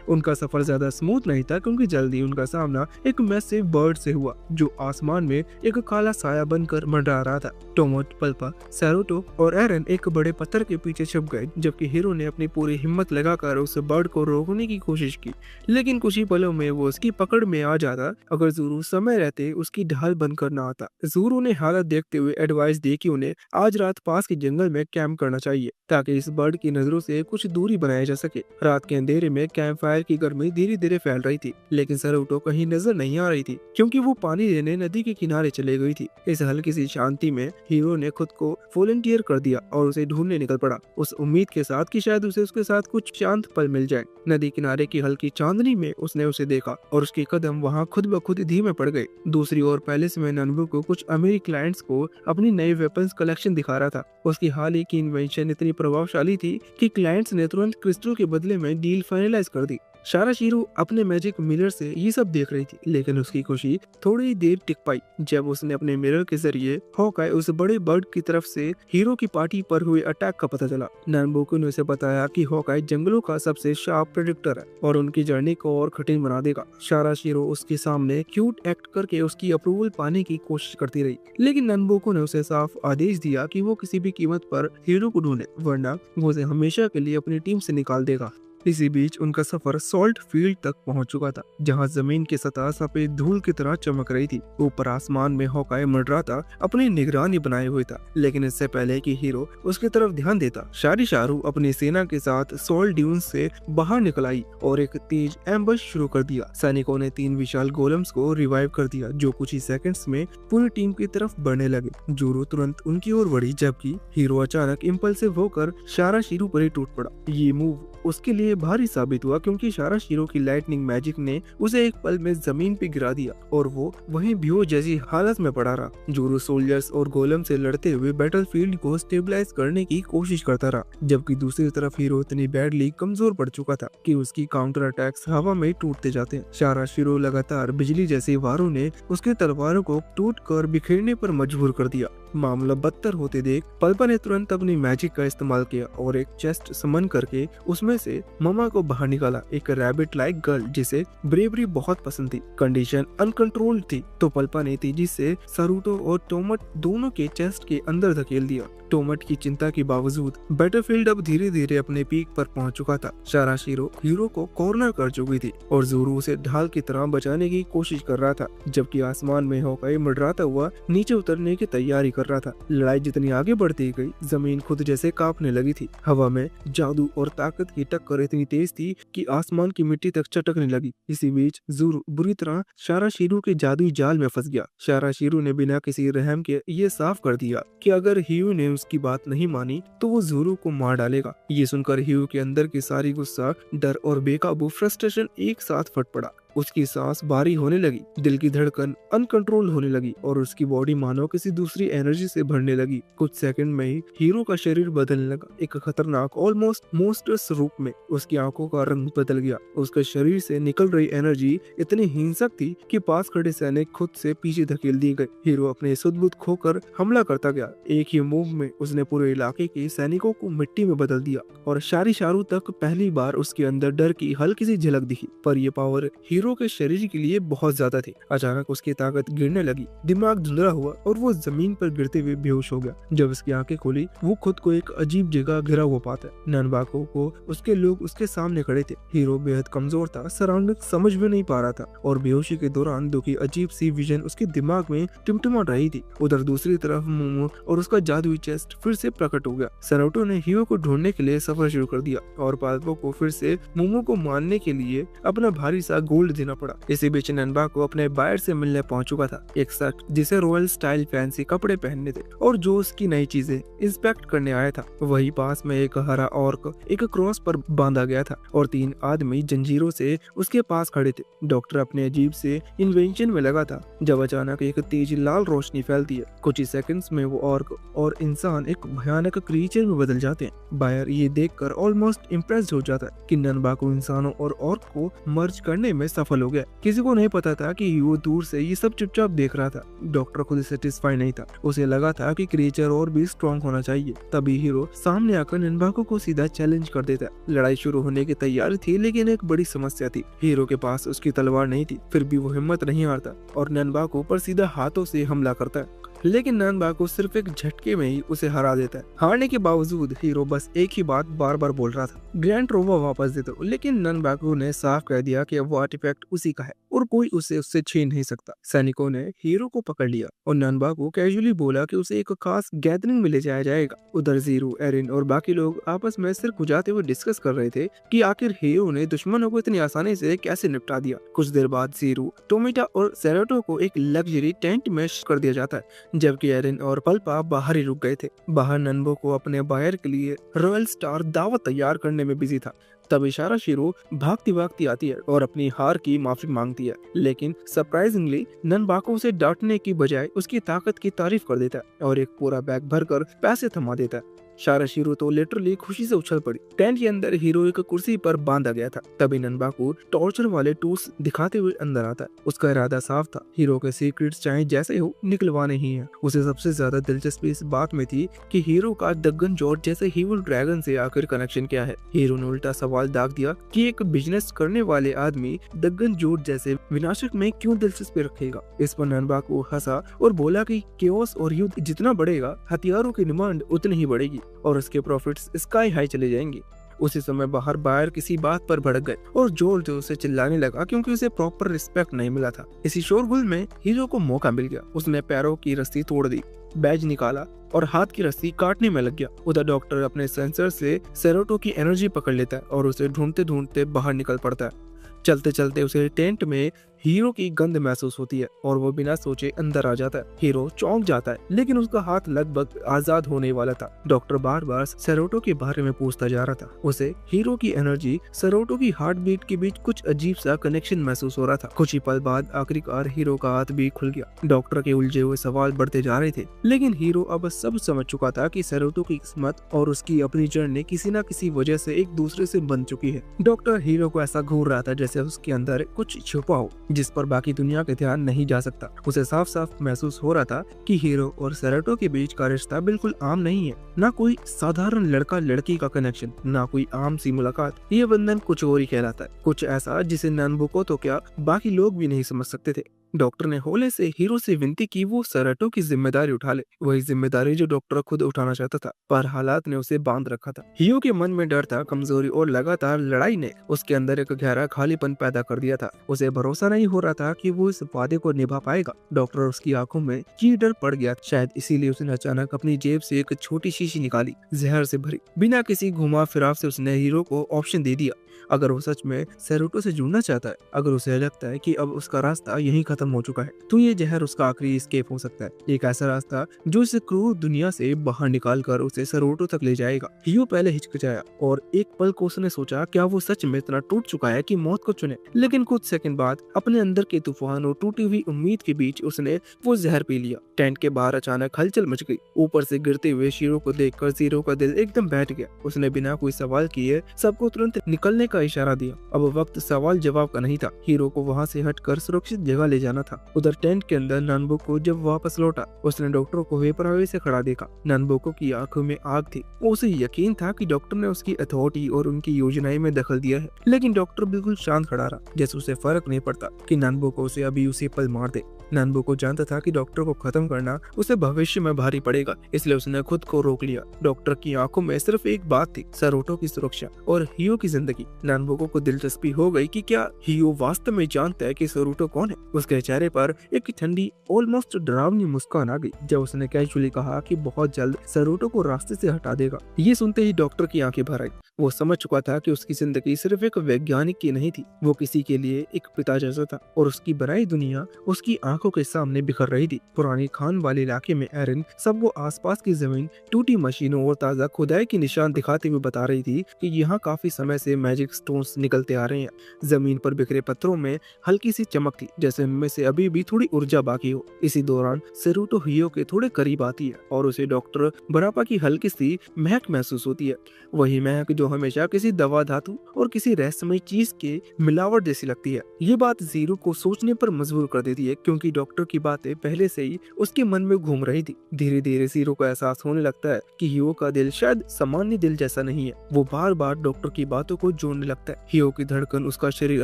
उनका सफर ज्यादा स्मूथ नहीं था क्योंकि जल्दी उनका सामना एक मैसिव बर्ड से हुआ जो आसमान में एक काला साया बनकर मंडरा रहा था। टोमोट, पल्पा, सैरोटो और एरन एक बड़े पत्थर के पीछे छुप गए जबकि हीरो ने अपनी पूरी हिम्मत लगाकर उस बर्ड को रोकने की कोशिश की लेकिन कुछ ही पलों में वो उसकी पकड़ में आ जाता अगर ज़ोरो समय रहते उसकी ढाल बनकर न आता। ज़ोरो ने हालत देखते हुए एडवाइस दी कि उन्हें आज रात पास के जंगल में कैंप करना चाहिए ताकि इस बर्ड की नजरों से कुछ दूरी बनाया जा सके। रात के अंधेरे में कैंप फायर की गर्मी धीरे धीरे फैल रही थी लेकिन सरूटो कहीं नजर नहीं आ रही थी क्योंकि वो पानी लेने नदी के किनारे चले गई थी। इस हल्की सी शांति में हीरो ने खुद को वॉलंटियर कर दिया और उसे ढूंढने निकल पड़ा उस उम्मीद के साथ कि शायद उसे उसके साथ कुछ शांत पल मिल जाए। नदी किनारे की हल्की चांदनी में उसने उसे देखा और उसके कदम वहाँ खुद ब खुद धीमे पड़ गए। दूसरी ओर पैलेस में ननबू को कुछ अमीरी क्लाइंट्स को अपनी नई वेपन्स कलेक्शन दिखा रहा था। उसकी हाल ही की इन्वेंशन इतनी प्रभावशाली थी कि क्लाइंट्स ने तुरंत क्रिस्टल के बदले में डील फाइनलाइज कर दी। शारा शीरो अपने मैजिक मिरर से ये सब देख रही थी लेकिन उसकी खुशी थोड़ी देर टिक पाई जब उसने अपने मिरर के जरिए हॉकाई उस बड़े बर्ड की तरफ से हीरो की पार्टी पर हुए अटैक का पता चला। ननबोकू ने उसे बताया कि हॉकाई जंगलों का सबसे शार्प प्रेडिक्टर है और उनकी जर्नी को और कठिन बना देगा। शारा शीरो उसके सामने क्यूट एक्ट करके उसकी अप्रूवल पाने की कोशिश करती रही लेकिन ननबोकू ने उसे साफ आदेश दिया कि वो किसी भी कीमत पर हीरो को ढूंढे वरना वो उसे हमेशा के लिए अपनी टीम से निकाल देगा। इसी बीच उनका सफर सॉल्ट फील्ड तक पहुंच चुका था जहां जमीन की सतह सफेद धूल की तरह चमक रही थी। ऊपर आसमान में हॉकाई मंडराता अपनी निगरानी बनाए हुए था लेकिन इससे पहले कि हीरो उसकी तरफ ध्यान देता शारी शारू अपनी सेना के साथ सॉल्ट ड्यून्स से बाहर निकल आई और एक तेज एम्बश शुरू कर दिया। सैनिकों ने 3 विशाल गोलम्स को रिवाइव कर दिया जो कुछ ही सेकंड्स में पूरी टीम की तरफ बढ़ने लगे। जोरो तुरंत उनकी ओर बढ़ी जबकि हीरो अचानक इम्पल्सिव होकर शारा शीरू पर ही टूट पड़ा। ये मूव उसके लिए भारी साबित हुआ क्योंकि शारा शीरो की लाइटनिंग मैजिक ने उसे एक पल में जमीन पे गिरा दिया और वो वहीं बेहोश जैसी हालत में पड़ा रहा। जोरो सोल्जर्स और गोलम से लड़ते हुए बैटलफील्ड को स्टेबलाइज करने की कोशिश करता रहा जबकि दूसरी तरफ हीरो इतनी बैडली कमजोर पड़ चुका था कि उसकी काउंटर अटैक्स हवा में टूटते जाते हैं। शारा शीरो लगातार बिजली जैसे वारों ने उसके तलवारों को टूट कर बिखेरने पर मजबूर कर दिया। मामला बदतर होते देख पल्पा ने तुरंत अपनी मैजिक का इस्तेमाल किया और एक चेस्ट समन करके उसमें से ममा को बाहर निकाला, एक रैबिट लाइक गर्ल जिसे ब्रेवरी बहुत पसंद थी। कंडीशन अनकंट्रोल्ड थी तो पल्पा ने तेजी से सरूटो और टोमट दोनों के चेस्ट के अंदर धकेल दिया। टोमट की चिंता के बावजूद बैटरफील्ड अब धीरे धीरे अपने पीक पर पहुंच चुका था। शाराशिरो हीरो को कॉर्नर कर चुकी थी और ज़ोरू उसे ढाल की तरह बचाने की कोशिश कर रहा था, जबकि आसमान में होकाई मंडराता हुआ नीचे उतरने की तैयारी कर रहा था। लड़ाई जितनी आगे बढ़ती गई, जमीन खुद जैसे कांपने लगी थी। हवा में जादू और ताकत की टक्कर इतनी तेज थी कि आसमान की मिट्टी तक चटकने लगी। इसी बीच ज़ोरू बुरी तरह शाराशिरो के जादुई जाल में फंस गया। शाराशिरो ने बिना किसी रहम के ये साफ कर दिया कि अगर हीरो ने उसकी बात नहीं मानी तो वो ज़ोरू को मार डालेगा। ये सुनकर हीरो के अंदर की सारी गुस्सा, डर और बेकाबू फ्रस्ट्रेशन एक साथ फट पड़ा। उसकी सांस भारी होने लगी, दिल की धड़कन अनकंट्रोल होने लगी और उसकी बॉडी मानो किसी दूसरी एनर्जी से भरने लगी। कुछ सेकंड में ही हीरो का शरीर बदलने लगा, एक खतरनाक ऑलमोस्ट मोस्टर्स रूप में। उसकी आंखों का रंग बदल गया, उसके शरीर से निकल रही एनर्जी इतनी हिंसक थी कि पास खड़े सैनिक खुद से पीछे धकेल दिए गए। हीरो अपने सुध-बुध खोकर हमला करता गया। एक ही मूव में उसने पूरे इलाके के सैनिकों को मिट्टी में बदल दिया और शारू तक पहली बार उसके अंदर डर की हल्की सी झलक दिखी। पर यह पावर हीरो के शरीर के लिए बहुत ज्यादा थी। अचानक उसकी ताकत गिरने लगी, दिमाग धुंधला हुआ और वो जमीन पर गिरते हुए बेहोश हो गया। जब उसकी आंखें खोली, वो खुद को एक अजीब जगह घिरा हुआ पाता है। ननबाको को उसके लोग उसके सामने खड़े थे। हीरो बेहद कमजोर था, सराउंडिंग समझ में नहीं पा रहा था और बेहोशी के दौरान दुखी अजीब सी विजन उसके दिमाग में टिमटिमा रही थी। उधर दूसरी तरफ मोमो और उसका जादुई चेस्ट फिर से प्रकट हो गया। सरूटो ने हीरो को ढूंढने के लिए सफर शुरू कर दिया और पाल्पो को फिर से मोमो को मारने के लिए अपना भारी सा गोल्ड देना पड़ा। इसी बीच ननबाको अपने बायर से मिलने पहुंच चुका था, एक शख्स जिसे रॉयल स्टाइल फैंसी कपड़े पहनने थे और जो उसकी नई चीजें इंस्पेक्ट करने आया था। वही पास में एक हरा ऑर्क एक क्रॉस पर बांधा गया था और 3 आदमी जंजीरों से उसके पास खड़े थे। डॉक्टर अपने अजीब से इन्वेंशन में लगा था जब अचानक एक तेज लाल रोशनी फैलती है। कुछ ही सेकंड्स में वो ऑर्क और इंसान एक भयानक क्रीचर में बदल जाते हैं। बायर ये देखकर ऑलमोस्ट इम्प्रेस्ड हो जाता है कि ननबाको इंसानों और ऑर्क को मर्ज करने में सफल हो गया। किसी को नहीं पता था कि वो दूर से ये सब चुपचाप देख रहा था। डॉक्टर खुद सेटिस्फाई नहीं था, उसे लगा था कि क्रीचर और भी स्ट्रॉन्ग होना चाहिए। तभी हीरो सामने आकर ननबाको को सीधा चैलेंज कर देता है। लड़ाई शुरू होने की तैयारी थी, लेकिन एक बड़ी समस्या थी। हीरो के पास उसकी तलवार नहीं थी, फिर भी वो हिम्मत नहीं हारता और ननबाको पर सीधा हाथों से हमला करता है। लेकिन ननबाको सिर्फ एक झटके में ही उसे हरा देता है। हारने के बावजूद हीरो बस एक ही बात बार बार बोल रहा था, ग्रैंड रोवा वापस दे दो। लेकिन ननबाको ने साफ कह दिया कि वो आर्टिफैक्ट उसी का है और कोई उसे उससे छीन नहीं सकता। सैनिकों ने हीरो को पकड़ लिया और ननबाको कैजुअली बोला कि उसे एक खास गैदरिंग में ले जाया जाएगा। उधर ज़ीरो, एरिन और बाकी लोग आपस में सिर खुजाते हुए डिस्कस कर रहे थे कि आखिर हीरो ने दुश्मनों को इतनी आसानी से कैसे निपटा दिया। कुछ देर बाद ज़ीरो, टोमिटा और सेरोटो को एक लग्जरी टेंट में कर दिया जाता है, जबकि एरिन और पल्पा बाहर ही रुक गए थे। बाहर ननबाको अपने बायर के लिए रॉयल स्टार दावत तैयार करने में बिजी था। तब शाराशिरो भागती भागती आती है और अपनी हार की माफी मांगती है, लेकिन सरप्राइजिंगली ननबाको उसे डांटने की बजाय उसकी ताकत की तारीफ कर देता है और एक पूरा बैग भरकर पैसे थमा देता है। शाराशिरो तो लिटरली खुशी से उछल पड़ी। टेंट के अंदर हीरो एक कुर्सी पर बांधा गया था। तभी ननबाको टॉर्चर वाले टूल्स दिखाते हुए अंदर आता है। उसका इरादा साफ था, हीरो के सीक्रेट्स चाहे जैसे हो निकलवाने ही है। उसे सबसे ज्यादा दिलचस्पी इस बात में थी कि हीरो का दग्गन जॉर्ज जैसे हीवल ड्रैगन से आखिर कनेक्शन क्या है। हीरो ने उल्टा सवाल दाग दिया कि एक बिजनेस करने वाले आदमी दग्गन जॉर्ज जैसे विनाशक में क्यों दिलचस्पी रखेगा। इस पर ननबाको हंसा और बोला कि केओस और युद्ध जितना बढ़ेगा, हथियारों की डिमांड उतनी ही बढ़ेगी और उसके प्रॉफिट्स स्काई हाई चले जाएंगे। उसी समय बाहर बायर किसी बात पर भड़क गए और जोर जोर से चिल्लाने लगा क्योंकि उसे प्रॉपर रिस्पेक्ट नहीं मिला था। इसी शोरगुल में हीरो को मौका मिल गया। उसने पैरों की रस्सी तोड़ दी, बैज निकाला और हाथ की रस्सी काटने में लग गया। उधर डॉक्टर अपने सेंसर से सेरोटो की एनर्जी पकड़ लेता है और उसे ढूंढते ढूंढते बाहर निकल पड़ता है। चलते चलते उसे टेंट में हीरो की गंध महसूस होती है और वो बिना सोचे अंदर आ जाता है। हीरो चौंक जाता है, लेकिन उसका हाथ लगभग आजाद होने वाला था। डॉक्टर बार बार सेरोटो के बारे में पूछता जा रहा था। उसे हीरो की एनर्जी सेरोटो की हार्ट बीट के बीच कुछ अजीब सा कनेक्शन महसूस हो रहा था। कुछ ही पल बाद आखिरकार हीरो का हाथ भी खुल गया। डॉक्टर के उलझे हुए सवाल बढ़ते जा रहे थे, लेकिन हीरो अब सब समझ चुका था कि सेरोटो की किस्मत और उसकी अपनी जर्नी किसी न किसी वजह से एक दूसरे से बन चुकी है। डॉक्टर हीरो को ऐसा घूर रहा था जैसे उसके अंदर कुछ छुपा हो, जिस पर बाकी दुनिया का ध्यान नहीं जा सकता। उसे साफ साफ महसूस हो रहा था कि हीरो और सेरेटो के बीच का रिश्ता बिल्कुल आम नहीं है, ना कोई साधारण लड़का लड़की का कनेक्शन, ना कोई आम सी मुलाकात। ये बंधन कुछ और ही कहलाता है, कुछ ऐसा जिसे नानबुको तो क्या बाकी लोग भी नहीं समझ सकते थे। डॉक्टर ने होले से हीरो से विनती की वो सेरेटो की जिम्मेदारी उठा ले, वही जिम्मेदारी जो डॉक्टर खुद उठाना चाहता था, पर हालात ने उसे बांध रखा था। हीरो के मन में डर था, कमजोरी और लगातार लड़ाई ने उसके अंदर एक गहरा खालीपन पैदा कर दिया था। उसे भरोसा नहीं हो रहा था कि वो इस वादे को निभा पाएगा। डॉक्टर और उसकी आंखों में ये डर पड़ गया, शायद इसीलिए उसने अचानक अपनी जेब से एक छोटी शीशी निकाली, जहर से भरी। बिना किसी घुमा फिराव से उसने हीरो को ऑप्शन दे दिया। अगर वो सच में सेरेटो से जुड़ना चाहता है, अगर उसे लगता है कि अब उसका रास्ता यहीं खत्म हो चुका है, तो ये जहर उसका आखिरी एस्केप हो सकता है। एक ऐसा रास्ता जो इसे क्रूर दुनिया से बाहर निकाल कर उसे सेरेटो तक ले जाएगा। हियो पहले हिचकिचाया और एक पल को उसने सोचा, क्या वो सच में इतना टूट चुका है कि मौत को चुने। लेकिन कुछ सेकंड बाद अपने अंदर के तूफान और टूटी हुई उम्मीद के बीच उसने वो जहर पी लिया। टेंट के बाहर अचानक हलचल मच गई। ऊपर से गिरते हुए शीरो को देखकर जीरो का दिल एकदम बैठ गया। उसने बिना कोई सवाल किए सबको तुरंत निकलने का इशारा दिया। अब वक्त सवाल जवाब का नहीं था, हीरो को वहाँ से हटकर सुरक्षित जगह ले जाना था। उधर टेंट के अंदर नानबुको जब वापस लौटा, उसने डॉक्टर को बेपरवाही से खड़ा देखा। नानबुको की आंखों में आग थी। उसे यकीन था कि डॉक्टर ने उसकी अथॉरिटी और उनकी योजनाएं में दखल दिया है, लेकिन डॉक्टर बिल्कुल शांत खड़ा रहा, जैसे उसे फर्क नहीं पड़ता कि नानबुको उसे अभी उसी पल मार दे। नानबुको जानता था कि डॉक्टर को खत्म करना उसे भविष्य में भारी पड़ेगा, इसलिए उसने खुद को रोक लिया। डॉक्टर की आंखों में सिर्फ एक बात थी, सेरेटो की सुरक्षा और हियो की जिंदगी। नानबुको को दिलचस्पी हो गई कि क्या हियो वास्तव में जानता है कि सेरेटो कौन है। उसके चेहरे पर एक ठंडी ऑलमोस्ट डरावनी मुस्कान आ गई जब उसने कैजुअली कहा कि बहुत जल्द सेरेटो को रास्ते से हटा देगा। ये सुनते ही डॉक्टर की आंखें भर आई। वो समझ चुका था कि उसकी जिंदगी सिर्फ एक वैज्ञानिक की नहीं थी, वो किसी के लिए एक पिता जैसा था, और उसकी बनाई दुनिया उसकी आंखों के सामने बिखर रही थी। पुरानी खान वाले इलाके में एरिन सबको आसपास की जमीन, टूटी मशीनों और ताजा खुदाई के निशान दिखाते हुए बता रही थी कि यहाँ काफी समय से मैजिक स्टोन्स निकलते आ रहे हैं। जमीन पर बिखरे पत्थरों में हल्की सी चमक थी, जैसे उनमें से अभी भी थोड़ी ऊर्जा बाकी हो। इसी दौरान सेरेटो हियो के थोड़े करीब आती है और उसे डॉक्टर बरापा की हल्की सी महक महसूस होती है। वही महक जो हमेशा किसी दवा धातु और किसी रहस्यमय चीज के मिलावट जैसी लगती है। ये बात जीरो को सोचने पर मजबूर कर देती है, क्योंकि डॉक्टर की बातें पहले से ही उसके मन में घूम रही थी। धीरे धीरे जीरो को एहसास होने लगता है कि हियो का दिल शायद सामान्य दिल जैसा नहीं है। वो बार बार डॉक्टर की बातों को जोड़ने लगता है। हियो की धड़कन, उसका शरीर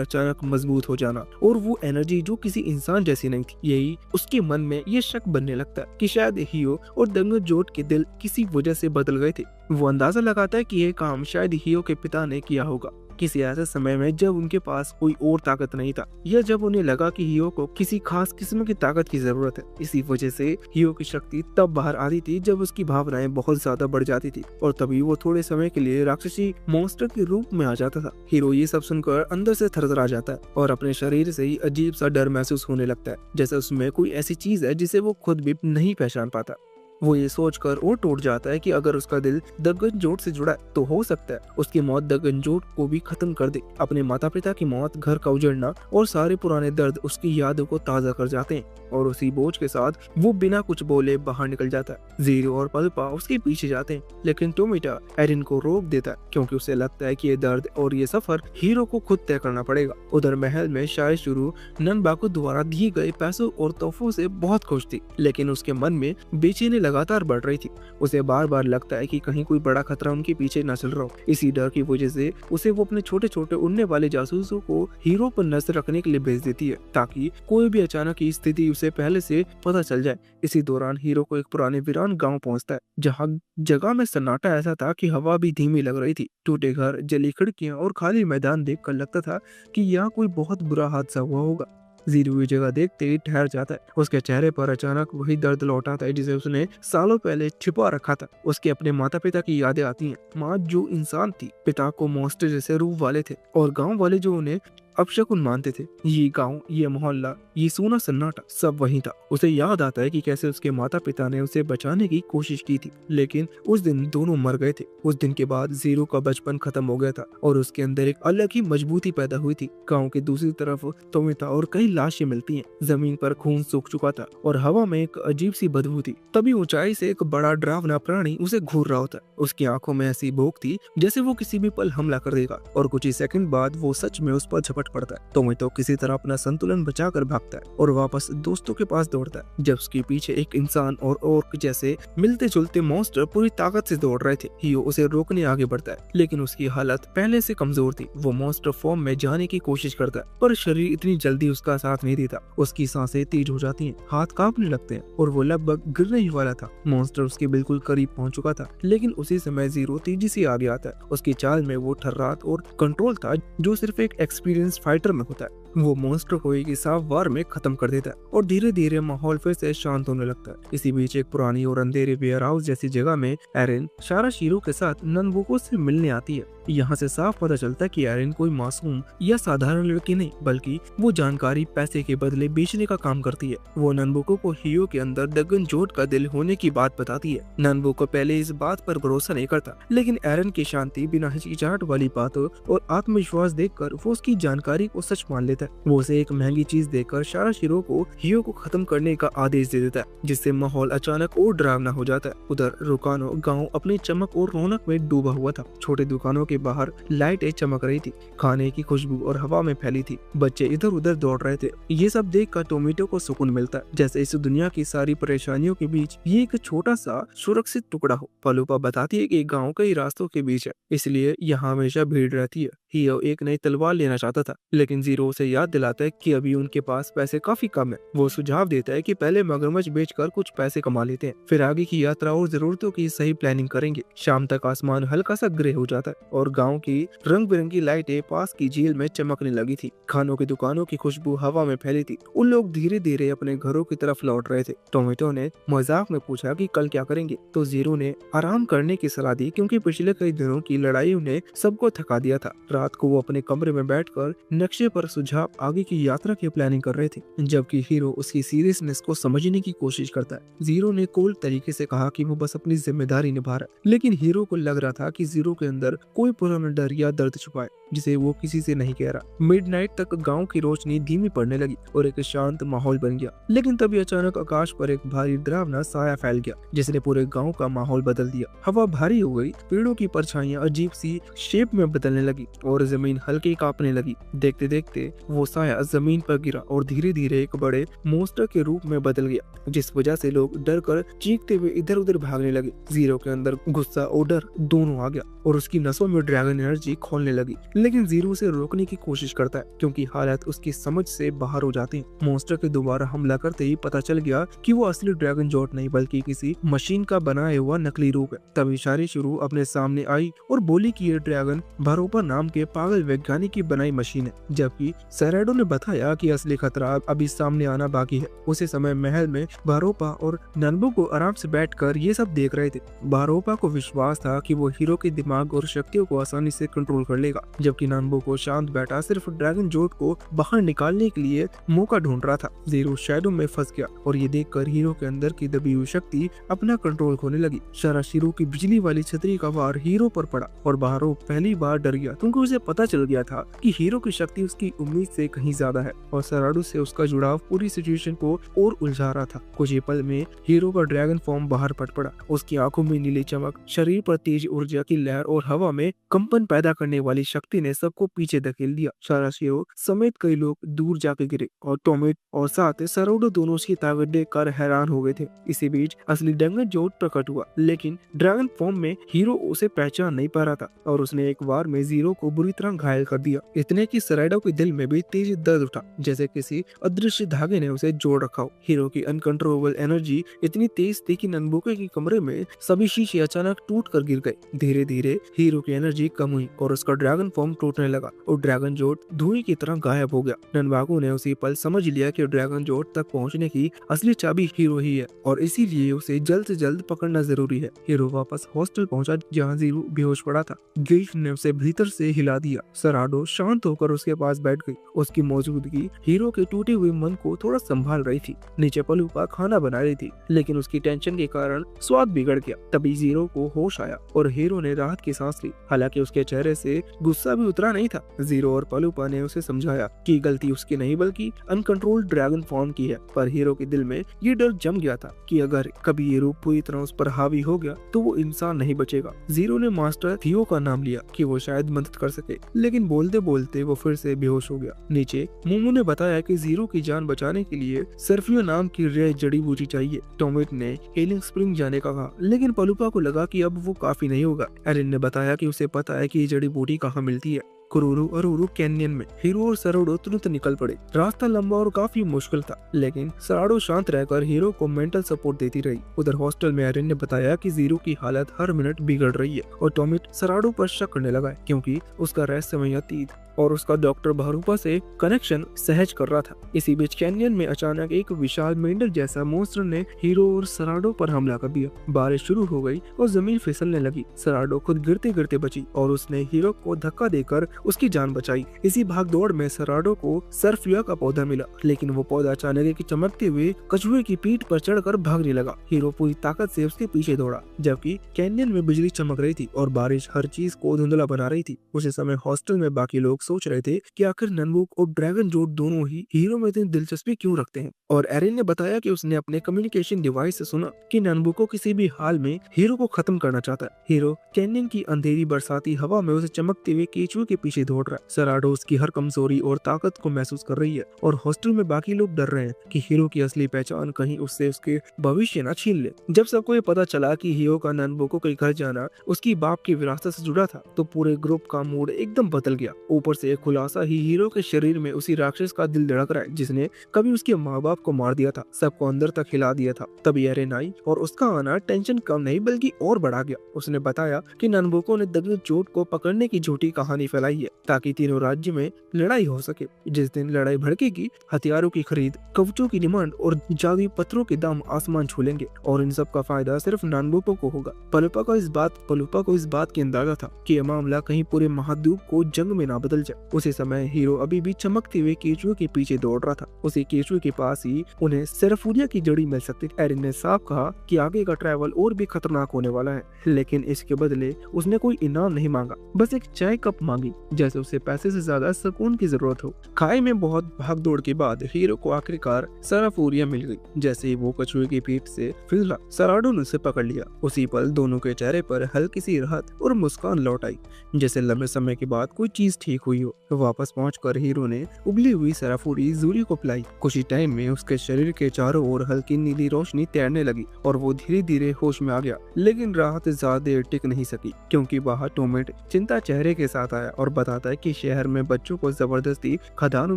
अचानक मजबूत हो जाना और वो एनर्जी जो किसी इंसान जैसी नहीं थी, यही उसके मन में ये शक बनने लगता है कि शायद हियो और दंगजोट के दिल किसी वजह से बदल गए थे। वो अंदाजा लगाता है कि यह काम शायद हियो के पिता ने किया होगा, किसी ऐसे समय में जब उनके पास कोई और ताकत नहीं था, या जब उन्हें लगा कि हियो को किसी खास किस्म की ताकत की जरूरत है। इसी वजह से हियो की शक्ति तब बाहर आती थी जब उसकी भावनाएं बहुत ज्यादा बढ़ जाती थी, और तभी वो थोड़े समय के लिए राक्षसी मॉन्स्टर के रूप में आ जाता था। हीरो ये सब सुनकर अंदर से थरथरा जाता है और अपने शरीर से ही अजीब सा डर महसूस होने लगता है, जैसे उसमें कोई ऐसी चीज है जिसे वो खुद भी नहीं पहचान पाता। वो ये सोचकर और टूट जाता है कि अगर उसका दिल दगनजोट से जुड़ा है तो हो सकता है उसकी मौत दगनजोट को भी खत्म कर दे। अपने माता पिता की मौत, घर का उजड़ना और सारे पुराने दर्द उसकी यादों को ताजा कर जाते हैं, और उसी बोझ के साथ वो बिना कुछ बोले बाहर निकल जाता है। जीरो और पल्पा उसके पीछे जाते हैं, लेकिन टोमिटा एरिन को रोक देता है, क्योंकि उसे लगता है कि ये दर्द और ये सफर हीरो को खुद तय करना पड़ेगा। उधर महल में शायद शुरू ननबाकू द्वारा दिए गए पैसों और तोहफों से बहुत खुश थी, लेकिन उसके मन में बेचैनी लगातार बढ़ रही थी। उसे बार बार लगता है कि कहीं कोई बड़ा खतरा उनके पीछे न चल रहा हो। इसी डर की वजह से उसे वो अपने छोटे छोटे उड़ने वाले जासूसों को हीरो पर नजर रखने के लिए भेज देती है, ताकि कोई भी अचानक की स्थिति उसे पहले से पता चल जाए। इसी दौरान हीरो को एक पुराने वीरान गांव पहुंचता है, जहां जगह में सन्नाटा ऐसा था कि हवा भी धीमी लग रही थी। टूटे घर, जली खिड़कियां और खाली मैदान देखकर लगता था कि यहाँ कोई बहुत बुरा हादसा हुआ होगा। जीरो ये जगह देखते ही ठहर जाता है। उसके चेहरे पर अचानक वही दर्द लौट आता है जिसे उसने सालों पहले छिपा रखा था। उसके अपने माता पिता की यादें आती हैं। माँ जो इंसान थी, पिता को मॉन्स्टर जैसे रूप वाले थे, और गांव वाले जो उन्हें अपशकुन मानते थे। ये गांव, ये मोहल्ला, ये सूना सन्नाटा सब वही था। उसे याद आता है कि कैसे उसके माता पिता ने उसे बचाने की कोशिश की थी, लेकिन उस दिन दोनों मर गए थे। उस दिन के बाद जीरो का बचपन खत्म हो गया था और उसके अंदर एक अलग ही मजबूती पैदा हुई थी। गांव की दूसरी तरफ टोमिता और कई लाशें मिलती हैं। जमीन पर खून सूख चुका था और हवा में एक अजीब सी बदबू थी। तभी ऊंचाई से एक बड़ा डरावना प्राणी उसे घूर रहा होता है। उसकी आंखों में ऐसी भूख थी जैसे वो किसी भी पल हमला कर देगा, और कुछ ही सेकंड बाद वो सच में उस पर झपट फट पड़ता है। टोमेटो किसी तरह अपना संतुलन बचाकर भागता है और वापस दोस्तों के पास दौड़ता है, जब उसके पीछे एक इंसान और ऑर्क जैसे मिलते जुलते मॉन्स्टर पूरी ताकत से दौड़ रहे थे। हियो उसे रोकने आगे बढ़ता है, लेकिन उसकी हालत पहले से कमजोर थी। वो मॉन्स्टर फॉर्म में जाने की कोशिश करता है, पर शरीर इतनी जल्दी उसका साथ नहीं देता। उसकी सांसें तेज हो जाती हैं, हाथ कांपने लगते हैं और वो लगभग गिरने ही वाला था। मॉन्स्टर उसके बिल्कुल करीब पहुंच चुका था, लेकिन उसी समय जीरो तेजी से आगे आता है। उसकी चाल में वो ठर्राट और कंट्रोल था जो सिर्फ एक एक्सपीरियंस फाइटर में होता है। वो मॉन्स्टर को एक हिसाब वार में खत्म कर देता है और धीरे धीरे माहौल फिर से शांत होने लगता है। इसी बीच एक पुरानी और अंधेरे वेयर हाउस जैसी जगह में एरिन साराशिरो के साथ ननबुको से मिलने आती है। यहाँ से साफ पता चलता है कि एरिन कोई मासूम या साधारण लड़की नहीं, बल्कि वो जानकारी पैसे के बदले बेचने का काम करती है। वो ननबुको को हियो के अंदर ड्रैगन जोट का दिल होने की बात बताती है। ननबुको पहले इस बात पर भरोसा नहीं करता, लेकिन एरिन की शांति, बिना हिचकिचाहट वाली बातों और आत्मविश्वास देखकर वो उसकी जानकारी को सच मान लेता है। वो उसे एक महंगी चीज देकर साराशिरो को हियो को खत्म करने का आदेश दे देता है, जिससे माहौल अचानक और डरावना हो जाता है। उधर रुकानो गाँव अपनी चमक और रौनक में डूबा हुआ था। छोटे दुकानों के बाहर लाइटें चमक रही थी, खाने की खुशबू और हवा में फैली थी। बच्चे इधर उधर दौड़ रहे थे। ये सब देखकर टोमेटो को सुकून मिलता है, जैसे इस दुनिया की सारी परेशानियों के बीच ये एक छोटा सा सुरक्षित टुकड़ा हो। पलूपा बताती है कि गांव कई रास्तों के बीच है, इसलिए यहाँ हमेशा भीड़ रहती है। हियो एक नई तलवार लेना चाहता था, लेकिन जीरो उसे याद दिलाता है कि अभी उनके पास पैसे काफी कम है। वो सुझाव देता है कि पहले मगरमच्छ बेचकर कुछ पैसे कमा लेते हैं, फिर आगे की यात्रा और जरूरतों की सही प्लानिंग करेंगे। शाम तक आसमान हल्का सा ग्रे हो जाता है और गाँव की रंग बिरंगी लाइटें पास की झील में चमकने लगी थी। खानों की दुकानों की खुशबू हवा में फैली थी। उन लोग धीरे धीरे अपने घरों की तरफ लौट रहे थे। टोमेटो ने मजाक में पूछा कि कल क्या करेंगे, तो जीरो ने आराम करने की सलाह दी, क्योंकि पिछले कई दिनों की लड़ाई उन्हें सबको थका दिया था। रात को वो अपने कमरे में बैठकर नक्शे पर सुझाव आगे की यात्रा की प्लानिंग कर रहे थे, जबकि हीरो उसकी सीरियसनेस को समझने की कोशिश करता है। जीरो ने कोल्ड तरीके से कहा कि वो बस अपनी जिम्मेदारी निभा रहा है, लेकिन हीरो को लग रहा था कि जीरो के अंदर कोई पुराना डर या दर्द छुपा है, जिसे वो किसी से नहीं कह रहा। मिडनाइट तक गांव की रोशनी धीमी पड़ने लगी और एक शांत माहौल बन गया, लेकिन तभी अचानक आकाश पर एक भारी डरावना साया फैल गया, जिसने पूरे गांव का माहौल बदल दिया। हवा भारी हो गई, पेड़ों की परछाइयां अजीब सी शेप में बदलने लगी और जमीन हल्की कांपने लगी। देखते देखते वो साया जमीन पर गिरा और धीरे धीरे एक बड़े मॉन्स्टर के रूप में बदल गया, जिस वजह से लोग डर कर चीखते हुए इधर उधर भागने लगे। जीरो के अंदर गुस्सा और डर दोनों आ गया और उसकी नसों में ड्रैगन एनर्जी खोलने लगी, लेकिन जीरो उसे रोकने की कोशिश करता है, क्योंकि हालात उसकी समझ से बाहर हो जाते हैं। मॉन्स्टर के दोबारा हमला करते ही पता चल गया कि वो असली ड्रैगन जोट नहीं, बल्कि किसी मशीन का बनाया हुआ नकली रूप है। तभी साराशिरो अपने सामने आई और बोली कि ये ड्रैगन भारोपा नाम के पागल वैज्ञानिक की बनाई मशीन है, जबकि सैराडो ने बताया कि असली खतरा अभी सामने आना बाकी है। उसी समय महल में भारोपा और ननबुको आराम से बैठकर ये सब देख रहे थे। भारोपा को विश्वास था कि वो हीरो के दिमाग और शक्तियों को आसानी से कंट्रोल कर लेगा, जबकि ननबुको शांत बैठा सिर्फ ड्रैगन जोट को बाहर निकालने के लिए मौका ढूंढ रहा था। जीरो शैडो में फंस गया और ये देखकर हीरो के अंदर की दबी हुई शक्ति अपना कंट्रोल खोने लगी। साराशिरो की बिजली वाली छतरी का वार हीरो पर पड़ा और भारो पहली बार डर गया, क्योंकि उसे पता चल गया था कि हीरो की शक्ति उसकी उम्मीद से कहीं ज्यादा है और सराडू से उसका जुड़ाव पूरी सिचुएशन को और उलझा रहा था। कुछ ही पल में हीरो का ड्रैगन फॉर्म बाहर पट पड़ा। उसकी आंखों में नीली चमक, शरीर पर तेज ऊर्जा की लहर और हवा में कंपन पैदा करने वाली शक्ति ने सबको पीछे धकेल दिया। साराशिरो समेत कई लोग दूर जाके गिरे और टोमेट और साथ सराडू दोनों उसकी ताकत देखकर हैरान हो गए थे। इसी बीच असली ड्रैगन जोट प्रकट हुआ, लेकिन ड्रैगन फॉर्म में हीरो उसे पहचान नहीं पा रहा था और उसने एक बार में जीरो को बुरी तरह घायल कर दिया। इतने कि सराडो के दिल में भी तेज दर्द उठा, जैसे किसी अदृश्य धागे ने उसे जोड़ रखा हो। हीरो की अनकंट्रोलेबल एनर्जी इतनी तेज थी कि ननबुको के कमरे में सभी शीशे अचानक टूट कर गिर गए। धीरे धीरे हीरो की एनर्जी कम हुई और उसका ड्रैगन फॉर्म टूटने लगा और ड्रैगन जोट धुएं की तरह गायब हो गया। ननबागो ने उसी पल समझ लिया कि ड्रैगन जोट तक पहुंचने की असली चाबी हीरो ही है और इसीलिए उसे जल्द से जल्द पकड़ना जरूरी है। हीरो वापस हॉस्टल पहुंचा, जहां जीरो बेहोश पड़ा था। गिल्फ ने उसे भीतर से हिला दिया। सराडो शांत होकर उसके पास बैठ गई। उसकी मौजूदगी हीरो के टूटे हुए मन को थोड़ा संभाल रही थी। नीचे पलूपा खाना बना रही थी, लेकिन उसकी टेंशन के कारण स्वाद बिगड़ गया। तभी जीरो को होश आया और हीरो ने राहत की सांस ली। हालांकि उसके चेहरे से गुस्सा भी उतरा नहीं था। जीरो और पलूपा ने उसे समझाया कि गलती उसकी नहीं बल्कि अनकंट्रोल्ड ड्रैगन फॉर्म की है, पर हीरो के दिल में ये डर जम गया था कि अगर कभी ये रूप पूरी तरह उस पर हावी हो गया तो वो इंसान नहीं बचेगा। जीरो ने मास्टर थियो का नाम लिया कि वो शायद मदद कर सके, लेकिन बोलते बोलते वो फिर से बेहोश हो गया। नीचे मोमो ने बताया कि जीरो की जान बचाने के लिए सर्फियो नाम की रेयर जड़ी बूटी चाहिए। टॉमेट ने हीलिंग स्प्रिंग जाने का कहा, लेकिन पलूपा को लगा कि अब वो काफी नहीं होगा। एरिन ने बताया कि उसे पता है कि ये जड़ी बूटी कहाँ मिलती है, कुरुरु और उरु कैनियन में। हीरो और सराडो तुरंत निकल पड़े। रास्ता लंबा और काफी मुश्किल था, लेकिन सराडो शांत रहकर हीरो को मेंटल सपोर्ट देती रही। उधर हॉस्टल में एरिन ने बताया कि जीरो की हालत हर मिनट बिगड़ रही है और टॉमेट सराडो पर शक करने लगा है, क्योंकि उसका रहस्यमय अतीत और उसका डॉक्टर बहरूपा से कनेक्शन सहज कर रहा था। इसी बीच कैनियन में अचानक एक विशाल मेंढक जैसा मॉन्स्टर ने हीरो और सराडो पर हमला कर दिया। बारिश शुरू हो गई और जमीन फिसलने लगी। सराडो खुद गिरते गिरते बची और उसने हीरो को धक्का देकर उसकी जान बचाई। इसी भागदौड़ में सराडो को सर्फिया का पौधा मिला, लेकिन वो पौधा अचानक एक चमकते हुए कछुए की पीठ पर चढ़कर भागने लगा। हीरो पूरी ताकत से उसके पीछे दौड़ा, जबकि कैनियन में बिजली चमक रही थी और बारिश हर चीज को धुंधला बना रही थी। उसी समय हॉस्टल में बाकी लोग सोच रहे थे कि आखिर ननबुक और ड्रैगन जोट दोनों ही हीरो में इतनी दिलचस्पी क्यों रखते हैं। और एरिन ने बताया कि उसने अपने कम्युनिकेशन डिवाइस से सुना कि ननबुक को किसी भी हाल में हीरो को खत्म करना चाहता है। हीरो कैनियन की अंधेरी बरसाती हवा में उसे चमकते हुए केचुए के पीछे दौड़ रहा है। सराडो उसकी हर कमजोरी और ताकत को महसूस कर रही है और हॉस्टल में बाकी लोग डर रहे हैं कि हीरो की असली पहचान कहीं उससे उसके भविष्य न छीन ले। जब सबको ये पता चला कि हीरो का ननबुको के घर जाना उसकी बाप की विरासत से जुड़ा था, तो पूरे ग्रुप का मूड एकदम बदल गया। ऊपर से खुलासा ही हीरो के शरीर में उसी राक्षस का दिल धड़क रहा है जिसने कभी उसके माँ बाप को मार दिया था, सबको अंदर तक हिला दिया था। तभी एरिन आई और उसका आना टेंशन कम नहीं बल्कि और बढ़ा गया। उसने बताया कि ननबुको ने दगन चोट को पकड़ने की झूठी कहानी फैलाई है ताकि तीनों राज्य में लड़ाई हो सके। जिस दिन लड़ाई भड़केगी, हथियारों की खरीद, कवचों की डिमांड और जादुई पत्थरों के दाम आसमान छू लेंगे और इन सब का फायदा सिर्फ ननबुको को होगा। पलूपा को इस बात की अंदाजा था कि यह मामला कहीं पूरे महाद्वीप को जंग में ना बदल जाए। उसी समय हीरो अभी भी चमकते हुए केचुए के पीछे दौड़ रहा था। उसी केचुए के पास ही उन्हें सेराफूरिया की जड़ी मिल सकती थी। एरिन ने साफ कहा कि आगे का ट्रैवल और भी खतरनाक होने वाला है, लेकिन इसके बदले उसने कोई इनाम नहीं मांगा, बस एक चाय कप मांगी, जैसे उसे पैसे से ज्यादा सुकून की जरूरत हो। खाई में बहुत भागदौड़ के बाद हीरो को आखिरकार सेराफूरिया मिल गई। जैसे ही वो कछुए की पीठ से फिसला, सराडो ने उसे पकड़ लिया। उसी पल दोनों के चेहरे पर हल्की सी राहत और मुस्कान लौट आई, जैसे लंबे समय के बाद कोई चीज ठीक हुई हो। वापस पहुंचकर हीरो ने उबली हुई सेराफूरी जूरी को पिलाई। कुछ ही टाइम में उसके शरीर के चारों ओर हल्की नीली रोशनी तैरने लगी और वो धीरे धीरे होश में आ गया। लेकिन राहत ज्यादा देर टिक नहीं सकी, क्योंकि बाहर टॉमेट चिंता चेहरे के साथ आया और बताता है कि शहर में बच्चों को जबरदस्ती खदानों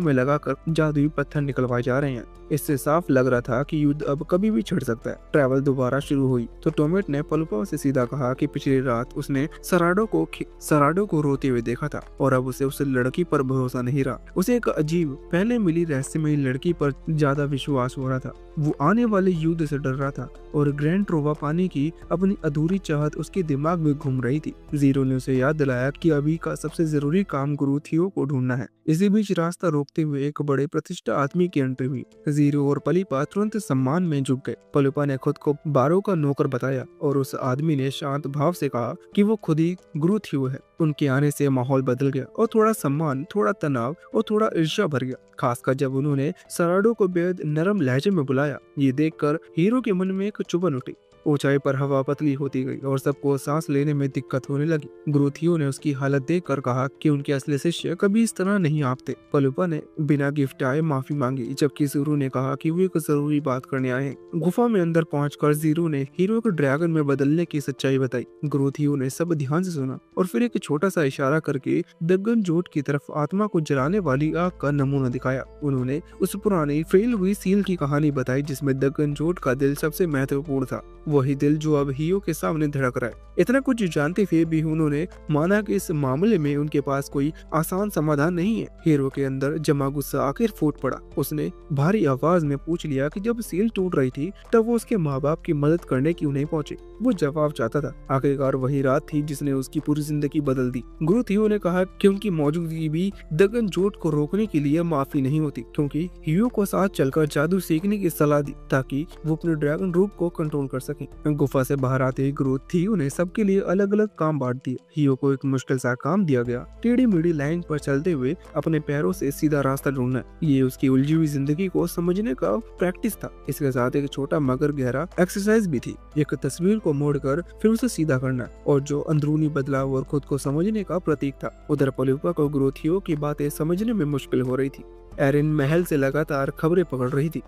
में लगाकर जादुई पत्थर निकलवाए जा रहे हैं। इससे साफ लग रहा था कि युद्ध अब कभी भी छिड़ सकता है। ट्रैवल दोबारा शुरू हुई तो टॉमेट ने पलूपा से सीधा कहा कि पिछली रात उसने सराडो को रोते हुए देखा था और अब उसे उस लड़की पर भरोसा नहीं रहा। उसे एक अजीब पहले मिली रहस्यमयी लड़की पर ज्यादा विश्वास हो रहा था। वो आने वाले युद्ध से डर रहा था और ग्रैंड ट्रोवा पाने की अपनी अधूरी चाहत उसके दिमाग में घूम रही थी। जीरो ने उसे याद दिलाया कि अभी का सबसे जरूरी काम गुरु थियो को ढूंढना है। इसी बीच रास्ता रोकते हुए एक बड़े प्रतिष्ठा आदमी की एंट्री हुई। जीरो और पलीपा तुरंत सम्मान में झुक गए। पलूपा ने खुद को बारो का नौकर बताया और उस आदमी ने शांत भाव से कहा कि वो खुद ही गुरु थियो है। उनके आने से माहौल बदल गया और थोड़ा सम्मान, थोड़ा तनाव और थोड़ा ईर्ष्या भर गया, खासकर जब उन्होंने सराडो को बेहद नरम लहजे में बुलाया। ये देखकर हीरो के मन में एक चुभन उठी। ऊंचाई पर हवा पतली होती गई और सबको सांस लेने में दिक्कत होने लगी। गुरु थियो ने उसकी हालत देखकर कहा कि उनके असली शिष्य कभी इस तरह नहीं आपते। पलूपा ने बिना गिफ्ट आए माफी मांगी, जबकि जीरो ने कहा कि वो एक जरूरी बात करने आए हैं। गुफा में अंदर पहुंचकर जीरो ने हीरो को ड्रैगन में बदलने की सच्चाई बताई। गुरु थियो ने सब ध्यान से सुना और फिर एक छोटा सा इशारा करके दगन जोट की तरफ आत्मा को जलाने वाली आग का नमूना दिखाया। उन्होंने उस पुरानी फेल हुई सील की कहानी बताई जिसमें दगन जोट का दिल सबसे महत्वपूर्ण था, वही दिल जो अब हीरो के सामने धड़क रहा है। इतना कुछ जानते हुए भी उन्होंने माना कि इस मामले में उनके पास कोई आसान समाधान नहीं है। हीरो के अंदर जमा गुस्सा आखिर फूट पड़ा। उसने भारी आवाज में पूछ लिया कि जब सील टूट रही थी तब वो उसके माँ बाप की मदद करने क्यों नहीं पहुंचे। वो जवाब चाहता था। आखिरकार वही रात थी जिसने उसकी पूरी जिंदगी बदल दी। गुरु थियो ने कहा कि उनकी मौजूदगी भी दगन जोट को रोकने के लिए माफी नहीं होती, क्योंकि हीरो को साथ चलकर जादू सीखने की सलाह दी ताकि वो अपने ड्रैगन रूप को कंट्रोल कर सके। थी। गुफा से बाहर आते ही ग्रोथ थियो ने सबके लिए अलग अलग काम बांट दिए। हियो को एक मुश्किल सा काम दिया गया, टेढ़ी मेढ़ी लाइन पर चलते हुए अपने पैरों से सीधा रास्ता ढूंढना। ये उसकी उलझी हुई जिंदगी को समझने का प्रैक्टिस था। इसके साथ एक छोटा मगर गहरा एक्सरसाइज भी थी, एक तस्वीर को मोड़कर फिर उसे सीधा करना, और जो अंदरूनी बदलाव और खुद को समझने का प्रतीक था। उधर पलूपा को ग्रोथियो की बातें समझने में मुश्किल हो रही थी। एरिन महल से लगातार खबरें पकड़ रही थी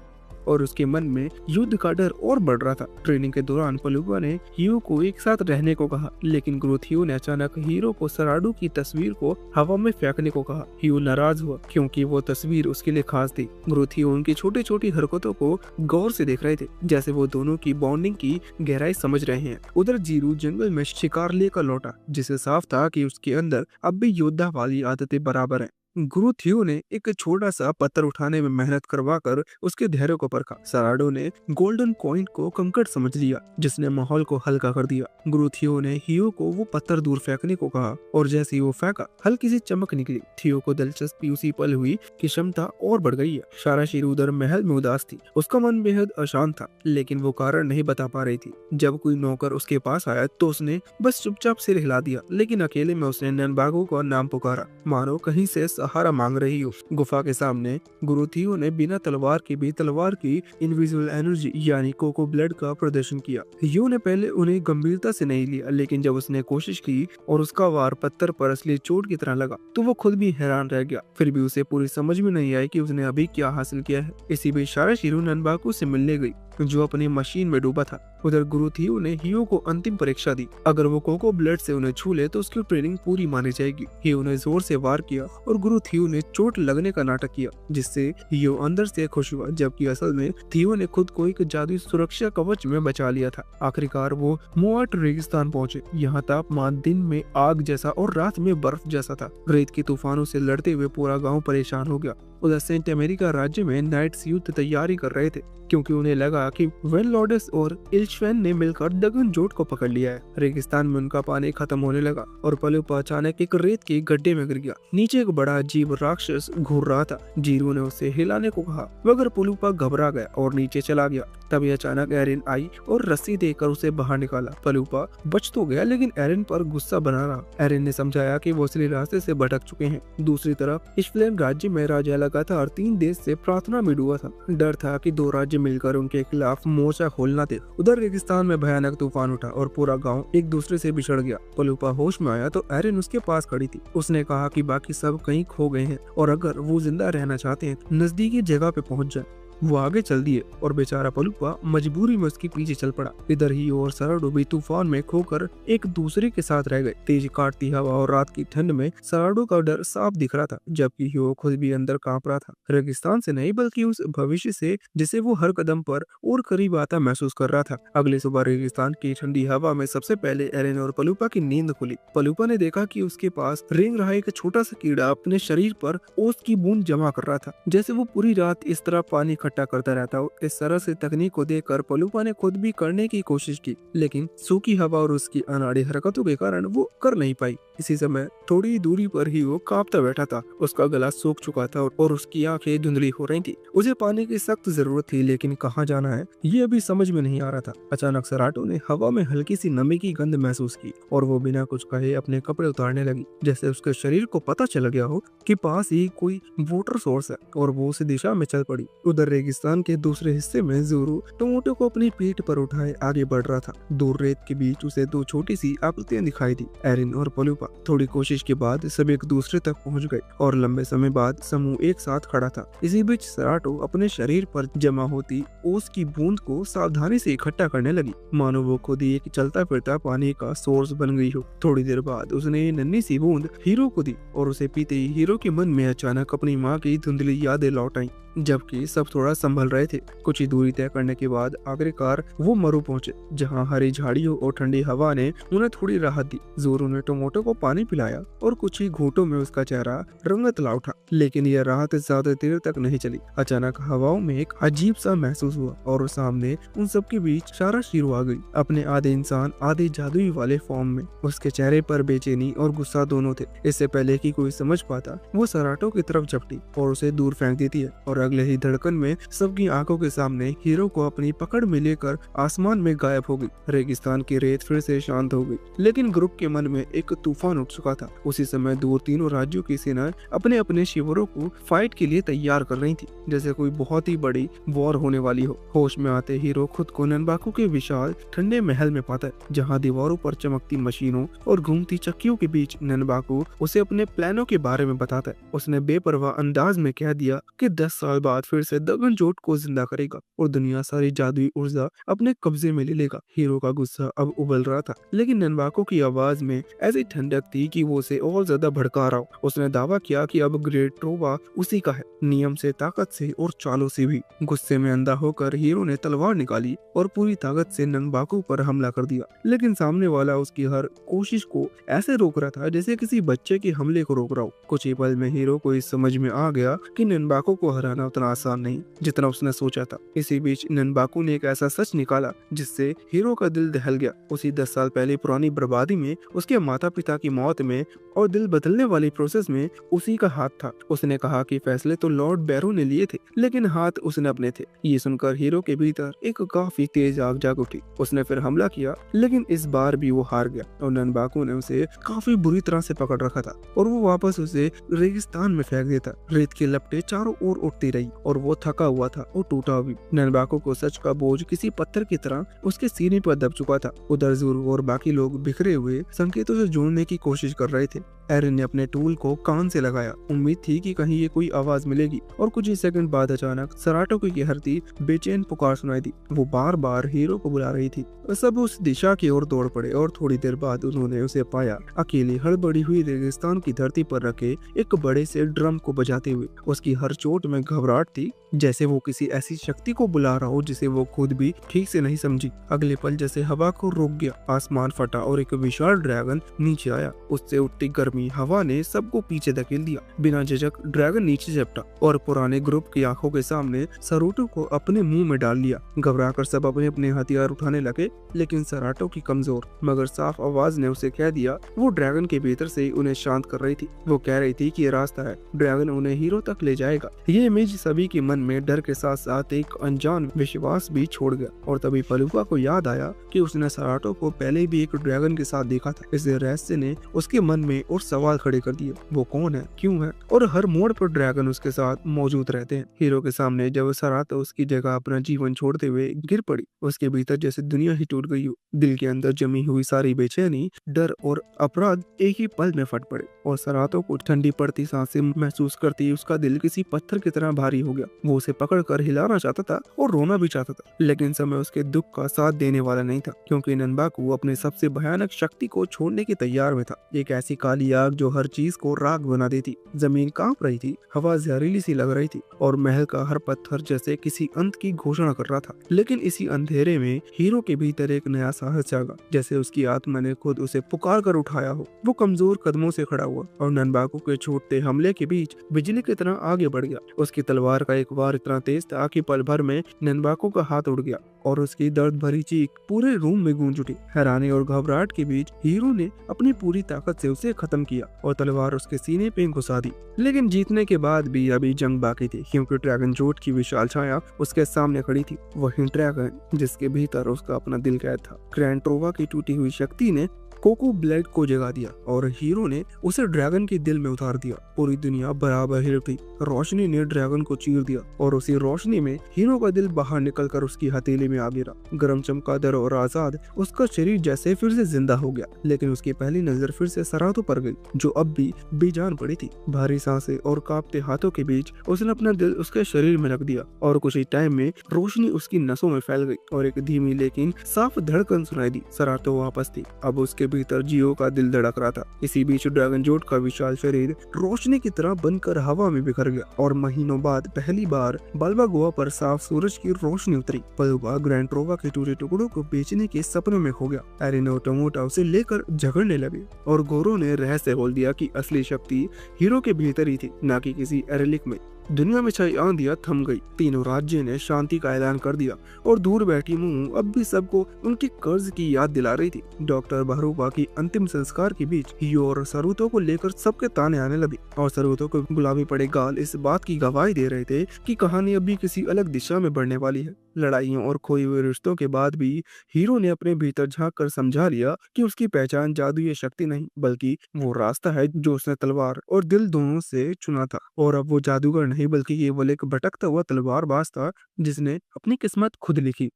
और उसके मन में युद्ध का डर और बढ़ रहा था। ट्रेनिंग के दौरान पलूपा ने हियो को एक साथ रहने को कहा, लेकिन ग्रोथियो ने अचानक हीरो को सराडू की तस्वीर को हवा में फेंकने को कहा। हियो नाराज हुआ क्योंकि वो तस्वीर उसके लिए खास थी। ग्रोथियो उनकी छोटी छोटी हरकतों को गौर से देख रहे थे, जैसे वो दोनों की बॉन्डिंग की गहराई समझ रहे हैं। उधर जीरू जंगल में शिकार लेकर लौटा, जिसे साफ था कि उसके अंदर अब भी योद्धा वाली आदतें बराबर हैं। ग्रोथियो ने एक छोटा सा पत्थर उठाने में मेहनत करवाकर उसके धैर्य को परखा। सराडो ने गोल्डन कॉइन को कंकड़ समझ लिया, जिसने माहौल को हल्का कर दिया। ग्रोथियो ने हियो को वो पत्थर दूर फेंकने को कहा, और जैसे ही वो फेंका, हल्की सी चमक निकली। थियो को दिलचस्पी उसी पल हुई कि क्षमता और बढ़ गई है। शाराशिरो उधर महल में उदास थी, उसका मन बेहद अशांत था, लेकिन वो कारण नहीं बता पा रही थी। जब कोई नौकर उसके पास आया तो उसने बस चुपचाप सिर हिला दिया, लेकिन अकेले में उसने नैनबागो का नाम पुकारा, मानो कहीं से सहारा मांग रही हो। गुफा के सामने ग्रोथियो ने बिना तलवार के भी तलवार की इनविजिबल एनर्जी यानी कोको ब्लड का प्रदर्शन किया। हियो ने पहले उन्हें गंभीरता से नहीं लिया, लेकिन जब उसने कोशिश की और उसका वार पत्थर पर असली चोट की तरह लगा तो वो खुद भी हैरान रह गया। फिर भी उसे पूरी समझ में नहीं आई कि उसने अभी क्या हासिल किया है। इसी बीच शाराशिरो ननबाकू से मिलने गई, जो अपनी मशीन में डूबा था। उधर ग्रोथियो ने हियो को अंतिम परीक्षा दी। अगर वो कोको ब्लड से उन्हें छू ले तो उसकी ट्रेनिंग पूरी मानी जाएगी। हियो ने जोर से वार किया और ग्रोथियो ने चोट लगने का नाटक किया, जिससे हियो अंदर से खुश हुआ, जबकि असल में थियो ने खुद को एक जादुई सुरक्षा कवच में बचा लिया था। आखिरकार वो मोआट रेगिस्तान पहुंचे। यहाँ तापमान दिन में आग जैसा और रात में बर्फ जैसा था। रेत के तूफानों से लड़ते हुए पूरा गाँव परेशान हो गया। उधर सेंट अमेरिका राज्य में नाइट्स युद्ध तैयारी कर रहे थे, क्योंकि उन्हें लगा कि वेनलॉर्डस और इल्शफेन ने मिलकर डगनजोट को पकड़ लिया है। रेगिस्तान में उनका पानी खत्म होने लगा और पलूपा अचानक एक रेत के गड्ढे में गिर गया। नीचे एक बड़ा अजीब राक्षस घूर रहा था। जीरू ने उसे हिलाने को कहा, मगर पलूपा घबरा गया और नीचे चला गया। तभी अचानक एरिन आई और रस्सी देकर उसे बाहर निकाला। पलूपा बच तो गया, लेकिन एरिन पर गुस्सा बना रहा। एरिन ने समझाया कि वो असली रास्ते से भटक चुके हैं। दूसरी तरफ इश्फ्लेन राज्य में राजा लगातार 3 देश से प्रार्थना में डूबा था। डर था कि 2 राज्य मिलकर उनके खिलाफ मोर्चा खोलना थे। उधर रेगिस्तान में भयानक तूफान उठा और पूरा गांव एक दूसरे से बिछड़ गया। पलूपा होश में आया तो एरिन उसके पास खड़ी थी। उसने कहा कि बाकी सब कहीं खो गए हैं और अगर वो जिंदा रहना चाहते हैं नजदीकी जगह पे पहुंच जाए। वो आगे चल दिए और बेचारा पलूपा मजबूरी में उसके पीछे चल पड़ा। इधर ही और सराडो भी तूफान में खोकर एक दूसरे के साथ रह गए। तेज काटती हवा और रात की ठंड में सराडो का डर साफ दिख रहा था, जबकि हियो खुद भी अंदर कांप रहा था। रेगिस्तान से नहीं, बल्कि उस भविष्य से जिसे वो हर कदम पर और करीब आता महसूस कर रहा था। अगली सुबह रेगिस्तान की ठंडी हवा में सबसे पहले एरिन और पलूपा की नींद खुली। पलूपा ने देखा कि उसके पास रेंग रहा एक छोटा सा कीड़ा अपने शरीर पर ओस की बूंद जमा कर रहा था, जैसे वो पूरी रात इस तरह पानी इकट्ठा करता रहता हो। इस तरह से तकनीक को देखकर पलूपा ने खुद भी करने की कोशिश की, लेकिन सूखी हवा और उसकी अनाड़ी हरकतों के कारण वो कर नहीं पाई। इसी समय थोड़ी दूरी पर ही वो कांपता बैठा था। उसका गला सूख चुका था और उसकी आंखें धुंधली हो रही थी। उसे पानी की सख्त जरूरत थी, लेकिन कहाँ जाना है ये अभी समझ में नहीं आ रहा था। अचानक सराटो ने हवा में हल्की सी नमी की गंध महसूस की और वो बिना कुछ कहे अपने कपड़े उतारने लगी, जैसे उसके शरीर को पता चल गया हो कि पास ही कोई वाटर सोर्स है, और वो उस दिशा में चल पड़ी। उधर रेगिस्तान के दूसरे हिस्से में जोरू टोमोटो को अपनी पीठ पर उठाए आगे बढ़ रहा था। दूर रेत के बीच उसे 2 छोटी सी आकृतियां दिखाई दी, एरिन और पलूपा। थोड़ी कोशिश के बाद सब एक दूसरे तक पहुंच गए और लंबे समय बाद समूह एक साथ खड़ा था। इसी बीच सराटो अपने शरीर पर जमा होती ओस की बूंद को सावधानी से इकट्ठा करने लगी, मानो वो खुद ही एक चलता फिरता पानी का सोर्स बन गई हो। थोड़ी देर बाद उसने ये नन्ही सी बूंद हीरो को दी और उसे पीते ही हीरो के मन में अचानक अपनी माँ की धुंधली यादें लौट आईं। जबकि सब थोड़ा संभल रहे थे। कुछ ही दूरी तय करने के बाद आखिरकार वो मरु पहुंचे, जहां हरी झाड़ियों और ठंडी हवा ने उन्हें थोड़ी राहत दी। जोरू ने टोमोटो को पानी पिलाया और कुछ ही घूंटों में उसका चेहरा रंगत ला उठा, लेकिन यह राहत ज्यादा देर तक नहीं चली। अचानक हवाओं में एक अजीब सा महसूस हुआ और सामने उन सबके बीच शाराशिरो आ गई, अपने आधे इंसान आधे जादुई वाले फॉर्म में। उसके चेहरे पर बेचैनी और गुस्सा दोनों थे। इससे पहले कि कोई समझ पाता, वो सराटो की तरफ झपटी और उसे दूर फेंक देती है, और अगले ही धड़कन में सबकी आंखों के सामने हीरो को अपनी पकड़ में लेकर आसमान में गायब हो गई। रेगिस्तान की रेत फिर से शांत हो गई, लेकिन ग्रुप के मन में एक तूफान उठ चुका था। उसी समय दो तीनों राज्यों की सेना अपने अपने शिविरों को फाइट के लिए तैयार कर रही थी, जैसे कोई बहुत ही बड़ी वॉर होने वाली हो। होश में आते हीरो खुद को ननबाकू के विशाल ठंडे महल में पाता है, जहाँ दीवारों पर चमकती मशीनों और घूमती चक्कियों के बीच ननबाकू उसे अपने प्लानों के बारे में बताता है। उसने बेपरवाह अंदाज में कह दिया कि 10 साल बाद फिर से दगनजोट को जिंदा करेगा और दुनिया सारी जादुई ऊर्जा अपने कब्जे में ले लेगा। हीरो का गुस्सा अब उबल रहा था, लेकिन ननबाकू की आवाज में ऐसी ठंडक थी कि वो उसे और ज्यादा भड़का रहा हो। उसने दावा किया कि अब ग्रेट ट्रोवा उसी का है, नियम से, ताकत से और चालों से भी। गुस्से में अंधा होकर हीरो ने तलवार निकाली और पूरी ताकत से ननबाकू पर हमला कर दिया, लेकिन सामने वाला उसकी हर कोशिश को ऐसे रोक रहा था जैसे किसी बच्चे के हमले को रोक रहा हो। कुछ ही पल में हीरो को इस समझ में आ गया कि ननबाकू को हराना उतना आसान नहीं जितना उसने सोचा था। इसी बीच ननबाकू ने एक ऐसा सच निकाला जिससे हीरो का दिल दहल गया। उसी 10 साल पहले पुरानी बर्बादी में, उसके माता पिता की मौत में और दिल बदलने वाली प्रोसेस में उसी का हाथ था। उसने कहा कि फैसले तो लॉर्ड बैरो ने लिए थे, लेकिन हाथ उसने अपने थे। ये सुनकर हीरो के भीतर एक काफी तेज आग जाग उठी। उसने फिर हमला किया, लेकिन इस बार भी वो हार गया और ननबाकू ने उसे काफी बुरी तरह से पकड़ रखा था और वो वापस उसे रेगिस्तान में फेंक देता। रेत की लपटें चारों ओर उठती रही और वो थका हुआ था और टूटा भी। ननबाकू को सच का बोझ किसी पत्थर की तरह उसके सीने पर दब चुका था। उधर ज़ोरो और बाकी लोग बिखरे हुए संकेतों से जोड़ने की कोशिश कर रहे थे। एरिन ने अपने टूल को कान से लगाया। उम्मीद थी कि कहीं ये कोई आवाज मिलेगी, और कुछ ही सेकंड बाद अचानक सराटो की हरती बेचैन पुकार सुनाई दी। वो बार बार हीरो को बुला रही थी। सब उस दिशा की ओर दौड़ पड़े और थोड़ी देर बाद उन्होंने उसे पाया, अकेली हड़बड़ी हुई रेगिस्तान की धरती पर रखे एक बड़े से ड्रम को बजाते हुए। उसकी हर चोट में घबराहट थी, जैसे वो किसी ऐसी शक्ति को बुला रहा हो जिसे वो खुद भी ठीक से नहीं समझी। अगले पल जैसे हवा को रोक गया, आसमान फटा और एक विशाल ड्रैगन नीचे आया। उससे उठती गर्मी हवा ने सबको पीछे धकेल दिया। बिना झिझक ड्रैगन नीचे झपटा और पुराने ग्रुप की आंखों के सामने सराटो को अपने मुंह में डाल लिया। घबराकर सब अपने अपने हथियार उठाने लगे, लेकिन सराटो की कमजोर मगर साफ आवाज ने उसे कह दिया। वो ड्रैगन के भीतर से उन्हें शांत कर रही थी। वो कह रही थी कि ये रास्ता है, ड्रैगन उन्हें हीरो तक ले जाएगा। ये इमेज सभी के मन में डर के साथ साथ एक अनजान विश्वास भी छोड़ गया। और तभी पलुपा को याद आया कि उसने सराटो को पहले भी एक ड्रैगन के साथ देखा था। इस रहस्य ने उसके मन में और सवाल खड़े कर दिए। वो कौन है, क्यों है, और हर मोड़ पर ड्रैगन उसके साथ मौजूद रहते हैं। हीरो के सामने जब सराटो उसकी जगह अपना जीवन छोड़ते हुए गिर पड़ी, उसके भीतर जैसे दुनिया ही टूट गई हो। दिल के अंदर जमी हुई सारी बेचैनी, डर और अपराध एक ही पल में फट पड़े और सराटो को ठंडी पड़ती सांसें महसूस करती उसका दिल किसी पत्थर की तरह भारी हो गया। वो उसे पकड़कर हिलाना चाहता था और रोना भी चाहता था, लेकिन समय उसके दुख का साथ देने वाला नहीं था, क्योंकि ननबाकू अपने सबसे भयानक शक्ति को छोड़ने के तैयार में था। एक ऐसी काली आग जो हर चीज को राख बना देती। जमीन कांप रही थी, हवा जहरीली सी लग रही थी और महल का हर पत्थर जैसे किसी अंत की घोषणा कर रहा था। लेकिन इसी अंधेरे में हीरो के भीतर एक नया साहस जागा, जैसे उसकी आत्मा ने खुद उसे पुकार कर उठाया हो। वो कमजोर कदमों से खड़ा हुआ और ननबाकू के छूटते हमले के बीच बिजली की तरह आगे बढ़ गया। उसकी तलवार का एक वार इतना तेज था कि पल भर में ननबाकू का हाथ उड़ गया और उसकी दर्द भरी चीख पूरे रूम में गूंज उठी। हैरानी और घबराहट के बीच हीरो ने अपनी पूरी ताकत से उसे खत्म किया और तलवार उसके सीने पे घुसा दी। लेकिन जीतने के बाद भी अभी जंग बाकी थी, क्योंकि ड्रैगन जोट की विशाल छाया उसके सामने खड़ी थी। वही ड्रैगन जिसके भीतर उसका अपना दिल कैद था। ग्रैंड ट्रोवा की टूटी हुई शक्ति ने कोको ब्लेड को जगा दिया और हीरो ने उसे ड्रैगन के दिल में उतार दिया। पूरी दुनिया बराबर हिल उठी। रोशनी ने ड्रैगन को चीर दिया और उसी रोशनी में हीरो का दिल बाहर निकलकर उसकी हथेली में आ गिरा। गरम चमगादड़ और आजाद उसका शरीर जैसे फिर से जिंदा हो गया। लेकिन उसकी पहली नजर फिर से सराटो पर गई, जो अब भी बेजान पड़ी थी। भारी सांसें और कांपते हाथों के बीच उसने अपना दिल उसके शरीर में रख दिया और कुछ ही टाइम में रोशनी उसकी नसों में फैल गई और एक धीमी लेकिन साफ धड़कन सुनाई दी। सराटो वापस थी। अब उसके भीतर जियो का दिल धड़क रहा था। इसी बीच ड्रैगन जोट का विशाल शरीर रोशनी की तरह बनकर हवा में बिखर गया और महीनों बाद पहली बार बाल्बागोआ पर साफ सूरज की रोशनी उतरी। पलुपा ग्रैंड ट्रोवा के टूटे टुकड़ों को बेचने के सपनों में खो गया। एरिन और टोमोटा उसे लेकर झगड़ने लगे और गोरो ने रहस्य खोल दिया कि असली शक्ति हीरो के भीतर ही थी, न कि किसी एरेलिक में। दुनिया में छाई आंधियां थम गई। तीनों राज्यों ने शांति का ऐलान कर दिया और दूर बैठी मुंह अब भी सबको उनके कर्ज की याद दिला रही थी। डॉक्टर बहरूपा की अंतिम संस्कार के बीच हियो और सरुतो को लेकर सबके ताने आने लगे और सरुतो को गुलाबी पड़े गाल इस बात की गवाही दे रहे थे कि कहानी अभी किसी अलग दिशा में बढ़ने वाली है। लड़ाइयों और खोए हुए रिश्तों के बाद भी हीरो ने अपने भीतर झांक कर समझा लिया कि उसकी पहचान जादू या शक्ति नहीं बल्कि वो रास्ता है जो उसने तलवार और दिल दोनों से चुना था। और अब वो जादूगर नहीं बल्कि केवल एक भटकता हुआ तलवारबाज था जिसने अपनी किस्मत खुद लिखी।